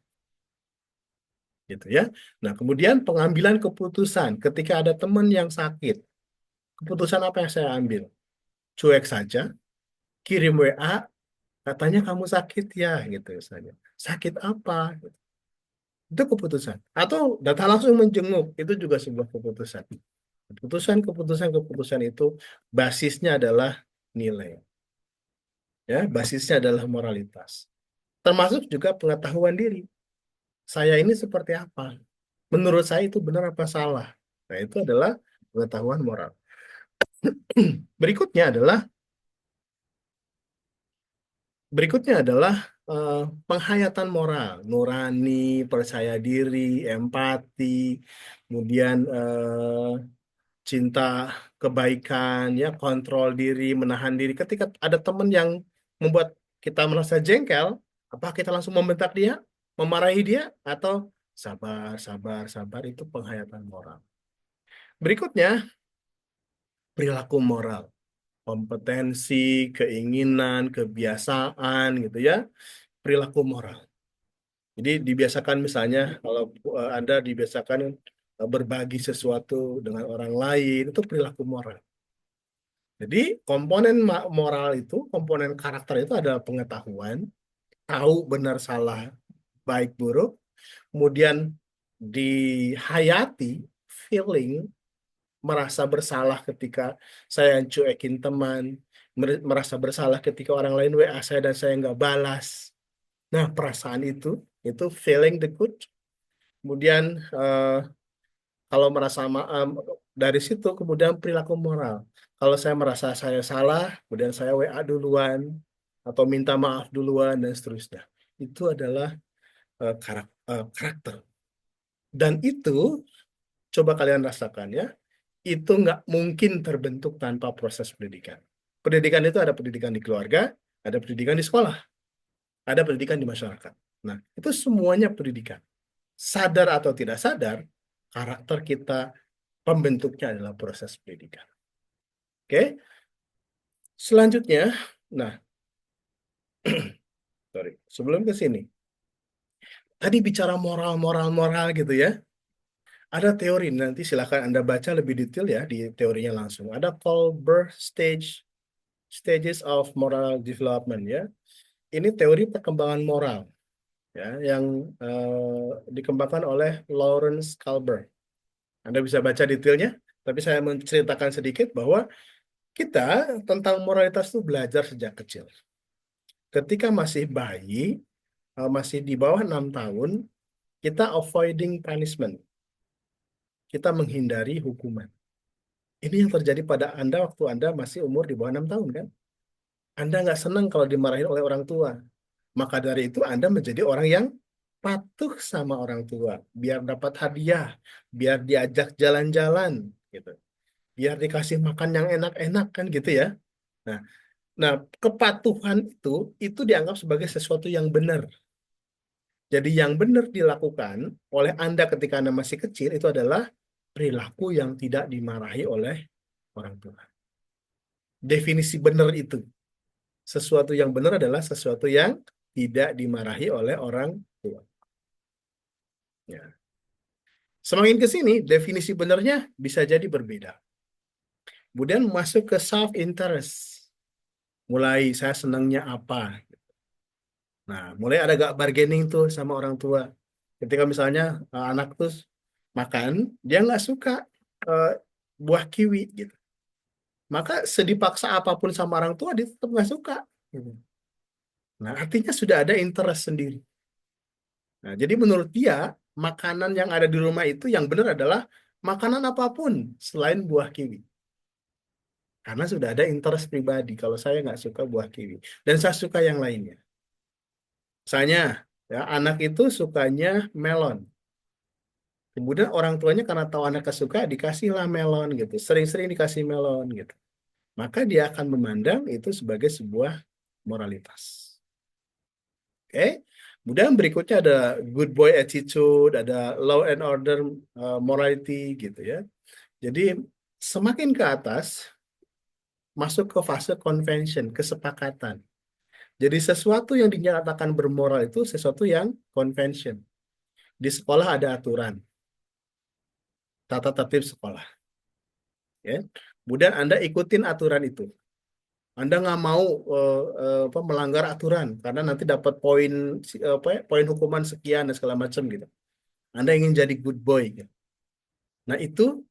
gitu ya. Nah, kemudian pengambilan keputusan ketika ada teman yang sakit, keputusan apa yang saya ambil? Cuek saja, kirim WA, katanya kamu sakit ya, gitu misalnya. Sakit apa? Itu keputusan. Atau datang langsung menjenguk, itu juga sebuah keputusan. Keputusan itu basisnya adalah nilai, ya, basisnya adalah moralitas. Termasuk juga pengetahuan diri. Saya ini seperti apa? Menurut saya itu benar apa salah? Nah, itu adalah pengetahuan moral. Berikutnya adalah Berikutnya adalah penghayatan moral, nurani, percaya diri, empati, kemudian cinta kebaikan, ya, kontrol diri, menahan diri. Ketika ada teman yang membuat kita merasa jengkel, apa kita langsung membentak dia, memarahi dia, atau sabar, sabar, sabar, itu penghayatan moral. Berikutnya, perilaku moral, kompetensi, keinginan, kebiasaan, gitu ya, perilaku moral. Jadi dibiasakan misalnya kalau Anda dibiasakan berbagi sesuatu dengan orang lain, itu perilaku moral. Jadi komponen moral itu, komponen karakter itu adalah pengetahuan, tahu benar salah, baik buruk, kemudian dihayati, feeling, merasa bersalah ketika saya cuekin teman, merasa bersalah ketika orang lain WA saya dan saya nggak balas. Nah, perasaan itu feeling the good. Kemudian kalau merasa dari situ kemudian perilaku moral. Kalau saya merasa saya salah, kemudian saya WA duluan atau minta maaf duluan dan seterusnya. Itu adalah karakter. Dan itu coba kalian rasakan ya, itu nggak mungkin terbentuk tanpa proses pendidikan. Pendidikan itu ada pendidikan di keluarga, ada pendidikan di sekolah, ada pendidikan di masyarakat. Nah, itu semuanya pendidikan. Sadar atau tidak sadar, karakter kita pembentuknya adalah proses pendidikan. Oke, selanjutnya, nah, sorry, sebelum ke sini, tadi bicara moral, moral, moral gitu ya. Ada teori, nanti silakan Anda baca lebih detail ya di teorinya langsung. Ada Kohlberg stages of moral development ya. Ini teori perkembangan moral ya yang dikembangkan oleh Lawrence Kohlberg. Anda bisa baca detailnya, tapi saya menceritakan sedikit bahwa kita tentang moralitas itu belajar sejak kecil. Ketika masih bayi, masih di bawah 6 tahun, kita avoiding punishment. Kita menghindari hukuman. Ini yang terjadi pada Anda waktu Anda masih umur di bawah 6 tahun kan? Anda nggak senang kalau dimarahin oleh orang tua. Maka dari itu Anda menjadi orang yang patuh sama orang tua. Biar dapat hadiah, biar diajak jalan-jalan, gitu. Biar dikasih makan yang enak-enak kan gitu ya. Nah, nah kepatuhan itu dianggap sebagai sesuatu yang benar. Jadi yang benar dilakukan oleh Anda ketika Anda masih kecil itu adalah perilaku yang tidak dimarahi oleh orang tua. Definisi benar itu. Sesuatu yang benar adalah sesuatu yang tidak dimarahi oleh orang tua. Ya. Semakin ke sini, definisi benarnya bisa jadi berbeda. Kemudian masuk ke self-interest. Mulai saya senangnya apa. Nah, mulai ada gak bargaining tuh sama orang tua. Ketika misalnya anak tuh makan, dia nggak suka eh, buah kiwi gitu. Maka sedipaksa apapun sama orang tua, dia tetap nggak suka. Gitu. Nah, artinya sudah ada interest sendiri. Nah, jadi menurut dia, makanan yang ada di rumah itu yang benar adalah makanan apapun selain buah kiwi. Karena sudah ada interest pribadi. Kalau saya nggak suka buah kiwi. Dan saya suka yang lainnya. Misalnya, ya, anak itu sukanya melon. Kemudian orang tuanya karena tahu anaknya suka, dikasihlah melon gitu. Sering-sering dikasih melon gitu. Maka dia akan memandang itu sebagai sebuah moralitas. Oke. Kemudian berikutnya ada good boy attitude, ada law and order morality gitu ya. Jadi semakin ke atas masuk ke fase convention, kesepakatan. Jadi sesuatu yang dinyatakan bermoral itu sesuatu yang convention. Di sekolah ada aturan, tata tertib sekolah. Ya. Kemudian Anda ikutin aturan itu. Anda nggak mau melanggar aturan karena nanti dapat poin poin hukuman sekian dan segala macam gitu. Anda ingin jadi good boy. Gitu. Nah itu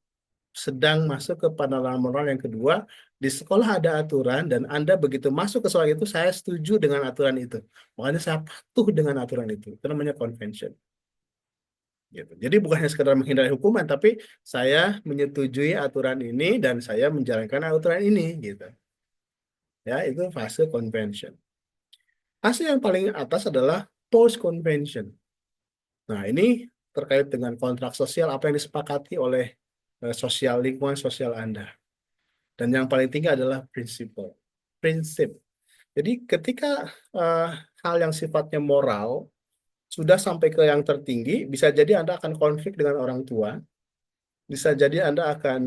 sedang masuk ke pandangan moral yang kedua. Di sekolah ada aturan dan Anda begitu masuk ke sekolah itu saya setuju dengan aturan itu. Makanya saya patuh dengan aturan itu. Itu namanya convention. Gitu. Jadi bukan hanya sekedar menghindari hukuman, tapi saya menyetujui aturan ini dan saya menjalankan aturan ini, gitu. Ya, itu fase convention. Fase yang paling atas adalah post convention. Nah, ini terkait dengan kontrak sosial apa yang disepakati oleh sosial lingkungan sosial Anda. Dan yang paling tinggi adalah prinsip. Jadi ketika eh, hal yang sifatnya moral sudah sampai ke yang tertinggi, bisa jadi Anda akan konflik dengan orang tua, bisa jadi Anda akan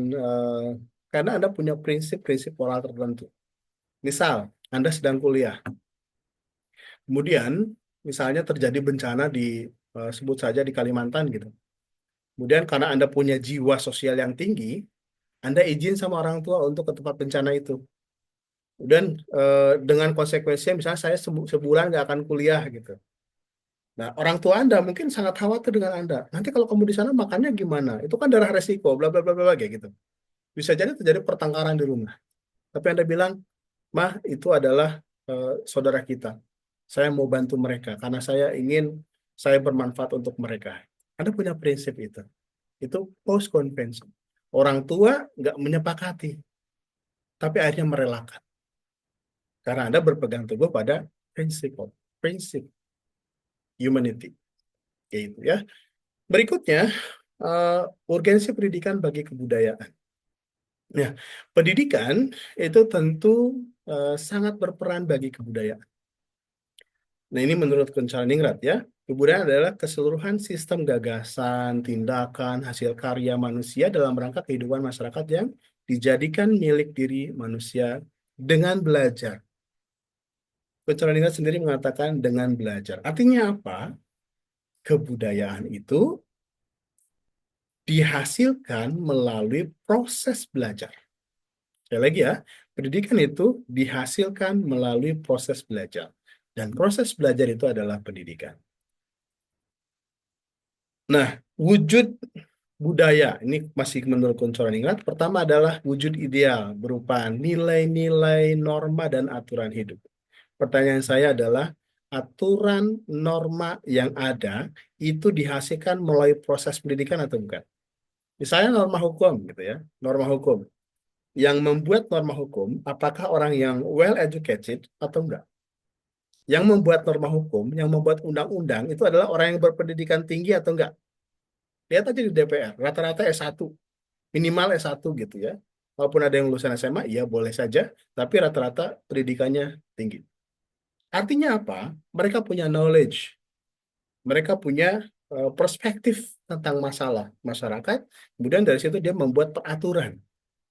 karena Anda punya prinsip-prinsip moral tertentu. Misal, Anda sedang kuliah, kemudian misalnya terjadi bencana di sebut saja di Kalimantan gitu. Kemudian karena Anda punya jiwa sosial yang tinggi, Anda izin sama orang tua untuk ke tempat bencana itu. Dan dengan konsekuensinya misalnya saya sebulan nggak akan kuliah gitu. Nah, orang tua Anda mungkin sangat khawatir dengan Anda. Nanti kalau kamu di sana makannya gimana? Itu kan darah resiko, bla bla bla bla kayak gitu. Bisa jadi terjadi pertengkaran di rumah. Tapi Anda bilang, "Mah, itu adalah saudara kita. Saya mau bantu mereka karena saya bermanfaat untuk mereka." Anda punya prinsip itu. Itu post convention. Orang tua nggak menyepakati, tapi akhirnya merelakan. Karena Anda berpegang teguh pada prinsip humanity. Gitu ya. Berikutnya, eh, urgensi pendidikan bagi kebudayaan. Nah, pendidikan itu tentu sangat berperan bagi kebudayaan. Nah, ini menurut Ningrat ya, kebudayaan adalah keseluruhan sistem gagasan, tindakan, hasil karya manusia dalam rangka kehidupan masyarakat yang dijadikan milik diri manusia dengan belajar. Ningrat sendiri mengatakan dengan belajar. Artinya apa? Kebudayaan itu dihasilkan melalui proses belajar. Sekali lagi ya, pendidikan itu dihasilkan melalui proses belajar. Dan proses belajar itu adalah pendidikan. Nah, wujud budaya, ini masih menurut Ingat, pertama adalah wujud ideal berupa nilai-nilai, norma, dan aturan hidup. Pertanyaan saya adalah, aturan norma yang ada itu dihasilkan melalui proses pendidikan atau bukan? Misalnya norma hukum gitu ya, norma hukum. Yang membuat norma hukum, apakah orang yang well educated atau enggak? Yang membuat norma hukum, yang membuat undang-undang itu adalah orang yang berpendidikan tinggi atau enggak? Lihat aja di DPR, rata-rata S1, minimal S1 gitu ya. Walaupun ada yang lulusan SMA, iya boleh saja, tapi rata-rata pendidikannya tinggi. Artinya apa? Mereka punya knowledge, mereka punya perspektif tentang masalah masyarakat, kemudian dari situ dia membuat peraturan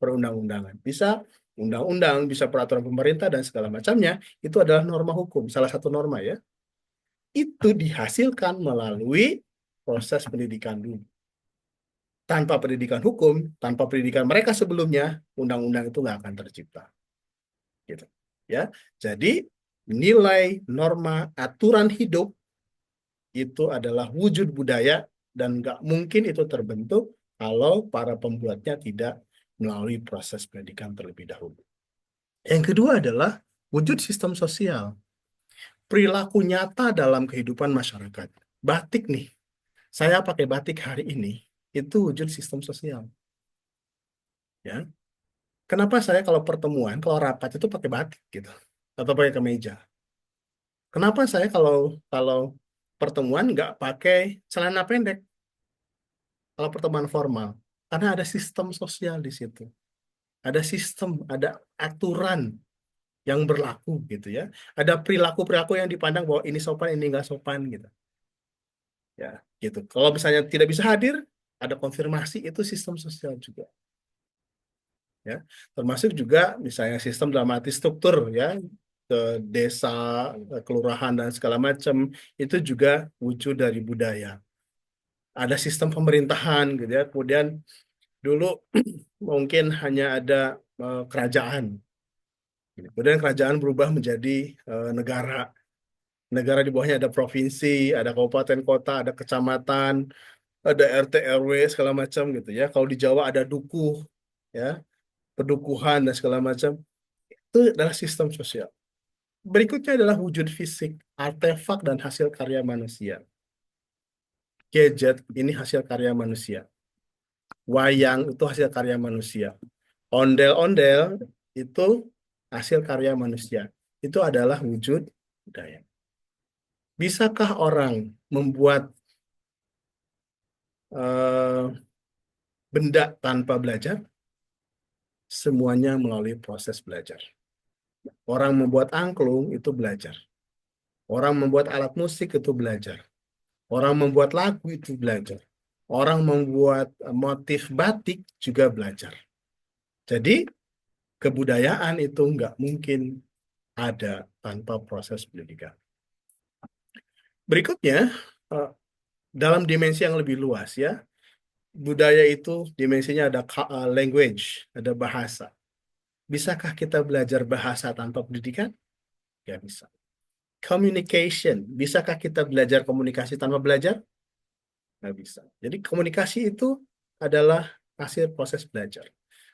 perundang-undangan. Bisa undang-undang, bisa peraturan pemerintah dan segala macamnya, itu adalah norma hukum, salah satu norma ya. Itu dihasilkan melalui proses pendidikan dulu. Tanpa pendidikan hukum, tanpa pendidikan mereka sebelumnya, undang-undang itu nggak akan tercipta. Gitu. Ya, jadi nilai, norma, aturan hidup itu adalah wujud budaya dan nggak mungkin itu terbentuk kalau para pembuatnya tidak melalui proses pendidikan terlebih dahulu. Yang kedua adalah wujud sistem sosial. Perilaku nyata dalam kehidupan masyarakat. Batik nih, saya pakai batik hari ini, itu wujud sistem sosial. Ya, kenapa saya kalau pertemuan, kalau rapat itu pakai batik gitu, atau pakai kemeja? Kenapa saya kalau kalau pertemuan nggak pakai celana pendek, kalau pertemuan formal? Karena ada sistem sosial di situ. Ada sistem, ada aturan yang berlaku gitu ya. Ada perilaku-perilaku yang dipandang bahwa ini sopan, ini nggak sopan gitu. Ya, gitu. Kalau misalnya tidak bisa hadir, ada konfirmasi itu sistem sosial juga. Ya, termasuk juga misalnya sistem dalam arti struktur ya ke desa, kelurahan dan segala macam itu juga wujud dari budaya. Ada sistem pemerintahan gitu ya. Kemudian dulu mungkin hanya ada kerajaan. Kemudian kerajaan berubah menjadi negara. Negara di bawahnya ada provinsi, ada kabupaten kota, ada kecamatan, ada RT RW segala macam gitu ya. Kalau di Jawa ada dukuh ya, pedukuhan dan segala macam. Itu adalah sistem sosial. Berikutnya adalah wujud fisik, artefak dan hasil karya manusia. gadget ini hasil karya manusia. Wayang itu hasil karya manusia. Ondel-ondel itu hasil karya manusia. Itu adalah wujud budaya. Bisakah orang membuat eh, benda tanpa belajar? Semuanya melalui proses belajar. Orang membuat angklung itu belajar. Orang membuat alat musik itu belajar. Orang membuat lagu itu belajar. Orang membuat motif batik juga belajar. Jadi kebudayaan itu nggak mungkin ada tanpa proses pendidikan. Berikutnya, eh, dalam dimensi yang lebih luas ya, budaya itu dimensinya ada language, ada bahasa. Bisakah kita belajar bahasa tanpa pendidikan? Ya bisa. Communication, bisakah kita belajar komunikasi tanpa belajar? Nggak bisa. Jadi komunikasi itu adalah hasil proses belajar.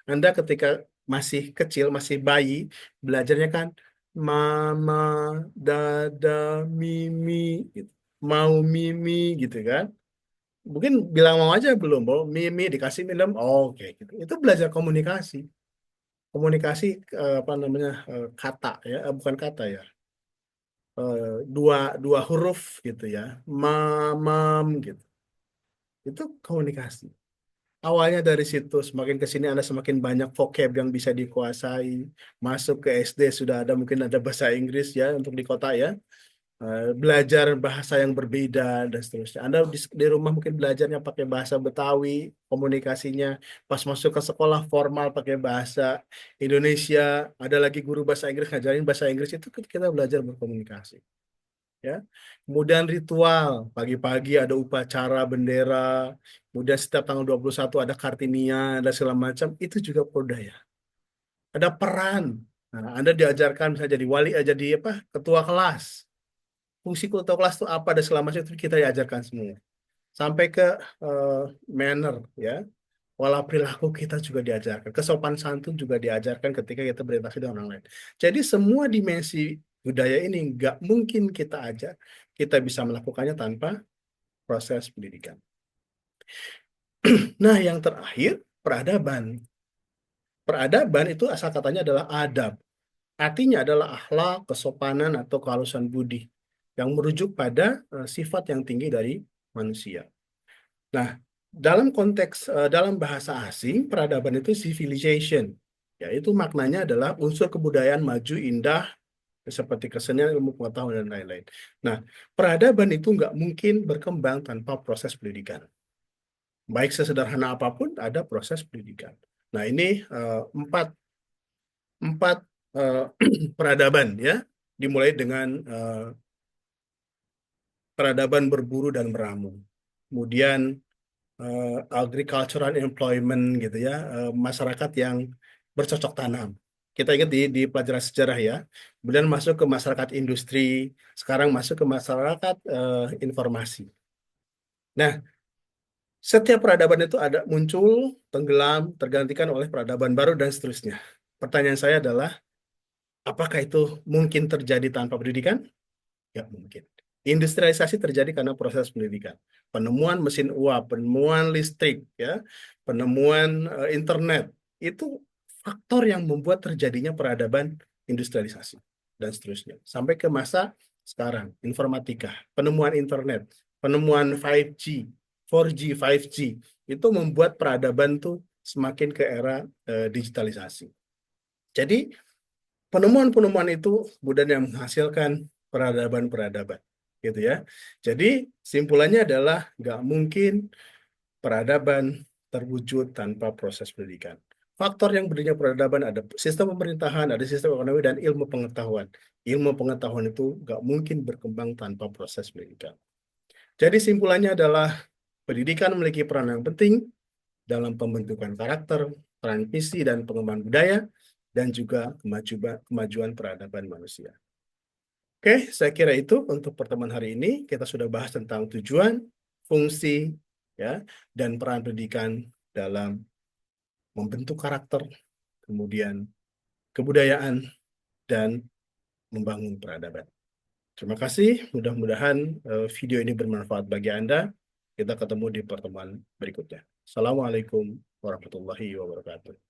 Anda ketika masih kecil, masih bayi, belajarnya kan mama, dada, mimi, gitu. Mau mimi gitu kan. Mungkin bilang mau aja belum, mau mimi dikasih minum, oh, oke gitu. Itu belajar komunikasi. Komunikasi apa namanya kata ya, bukan kata ya. Dua dua huruf gitu ya. Mamam gitu. Itu komunikasi. Awalnya dari situ, semakin ke sini Anda semakin banyak vocab yang bisa dikuasai. Masuk ke SD sudah ada mungkin ada bahasa Inggris ya untuk di kota ya. Belajar bahasa yang berbeda dan seterusnya. Anda di rumah mungkin belajarnya pakai bahasa Betawi, komunikasinya pas masuk ke sekolah formal pakai bahasa Indonesia. Ada lagi guru bahasa Inggris ngajarin bahasa Inggris itu kita belajar berkomunikasi. Ya. Kemudian ritual, pagi-pagi ada upacara bendera, kemudian setiap tanggal 21 ada Kartinian dan segala macam, itu juga budaya. Ada peran. Nah, Anda diajarkan bisa jadi wali, jadi apa? Ketua kelas. Fungsi ketua kelas itu apa dan segala macam itu kita diajarkan semua. Sampai ke eh, manner ya. Pola perilaku kita juga diajarkan. Kesopan santun juga diajarkan ketika kita berinteraksi dengan orang lain. Jadi semua dimensi budaya ini nggak mungkin kita ajar. Kita bisa melakukannya tanpa proses pendidikan. Nah, yang terakhir, peradaban. Peradaban itu asal katanya adalah adab. Artinya adalah akhlak, kesopanan, atau kehalusan budi yang merujuk pada sifat yang tinggi dari manusia. Nah, dalam bahasa asing, peradaban itu civilization. Yaitu maknanya adalah unsur kebudayaan maju, indah, seperti kesenian, ilmu pengetahuan, dan lain-lain. Nah, peradaban itu nggak mungkin berkembang tanpa proses pendidikan. Baik sesederhana apapun, ada proses pendidikan. Nah, ini empat, empat eh, peradaban ya, dimulai dengan peradaban berburu dan meramu. Kemudian agricultural employment gitu ya, masyarakat yang bercocok tanam. Kita ingat di pelajaran sejarah ya. Kemudian masuk ke masyarakat industri, sekarang masuk ke masyarakat informasi. Nah, setiap peradaban itu ada muncul, tenggelam, tergantikan oleh peradaban baru dan seterusnya. Pertanyaan saya adalah, apakah itu mungkin terjadi tanpa pendidikan? Ya, mungkin. Industrialisasi terjadi karena proses pendidikan. Penemuan mesin uap, penemuan listrik, ya, penemuan internet, itu faktor yang membuat terjadinya peradaban industrialisasi dan seterusnya. Sampai ke masa sekarang, informatika, penemuan internet, penemuan 5G, 4G, 5G, itu membuat peradaban tuh semakin ke era digitalisasi. Jadi penemuan-penemuan itu kemudian yang menghasilkan peradaban-peradaban, gitu ya. Jadi simpulannya adalah nggak mungkin peradaban terwujud tanpa proses pendidikan. Faktor yang berdirinya peradaban ada sistem pemerintahan, ada sistem ekonomi, dan ilmu pengetahuan. Ilmu pengetahuan itu nggak mungkin berkembang tanpa proses pendidikan. Jadi simpulannya adalah pendidikan memiliki peran yang penting dalam pembentukan karakter, transmisi, dan pengembangan budaya, dan juga kemajuan peradaban manusia. Oke, saya kira itu untuk pertemuan hari ini. Kita sudah bahas tentang tujuan, fungsi, ya, dan peran pendidikan dalam membentuk karakter, kemudian kebudayaan, dan membangun peradaban. Terima kasih, mudah-mudahan video ini bermanfaat bagi Anda. Kita ketemu di pertemuan berikutnya. Assalamualaikum warahmatullahi wabarakatuh.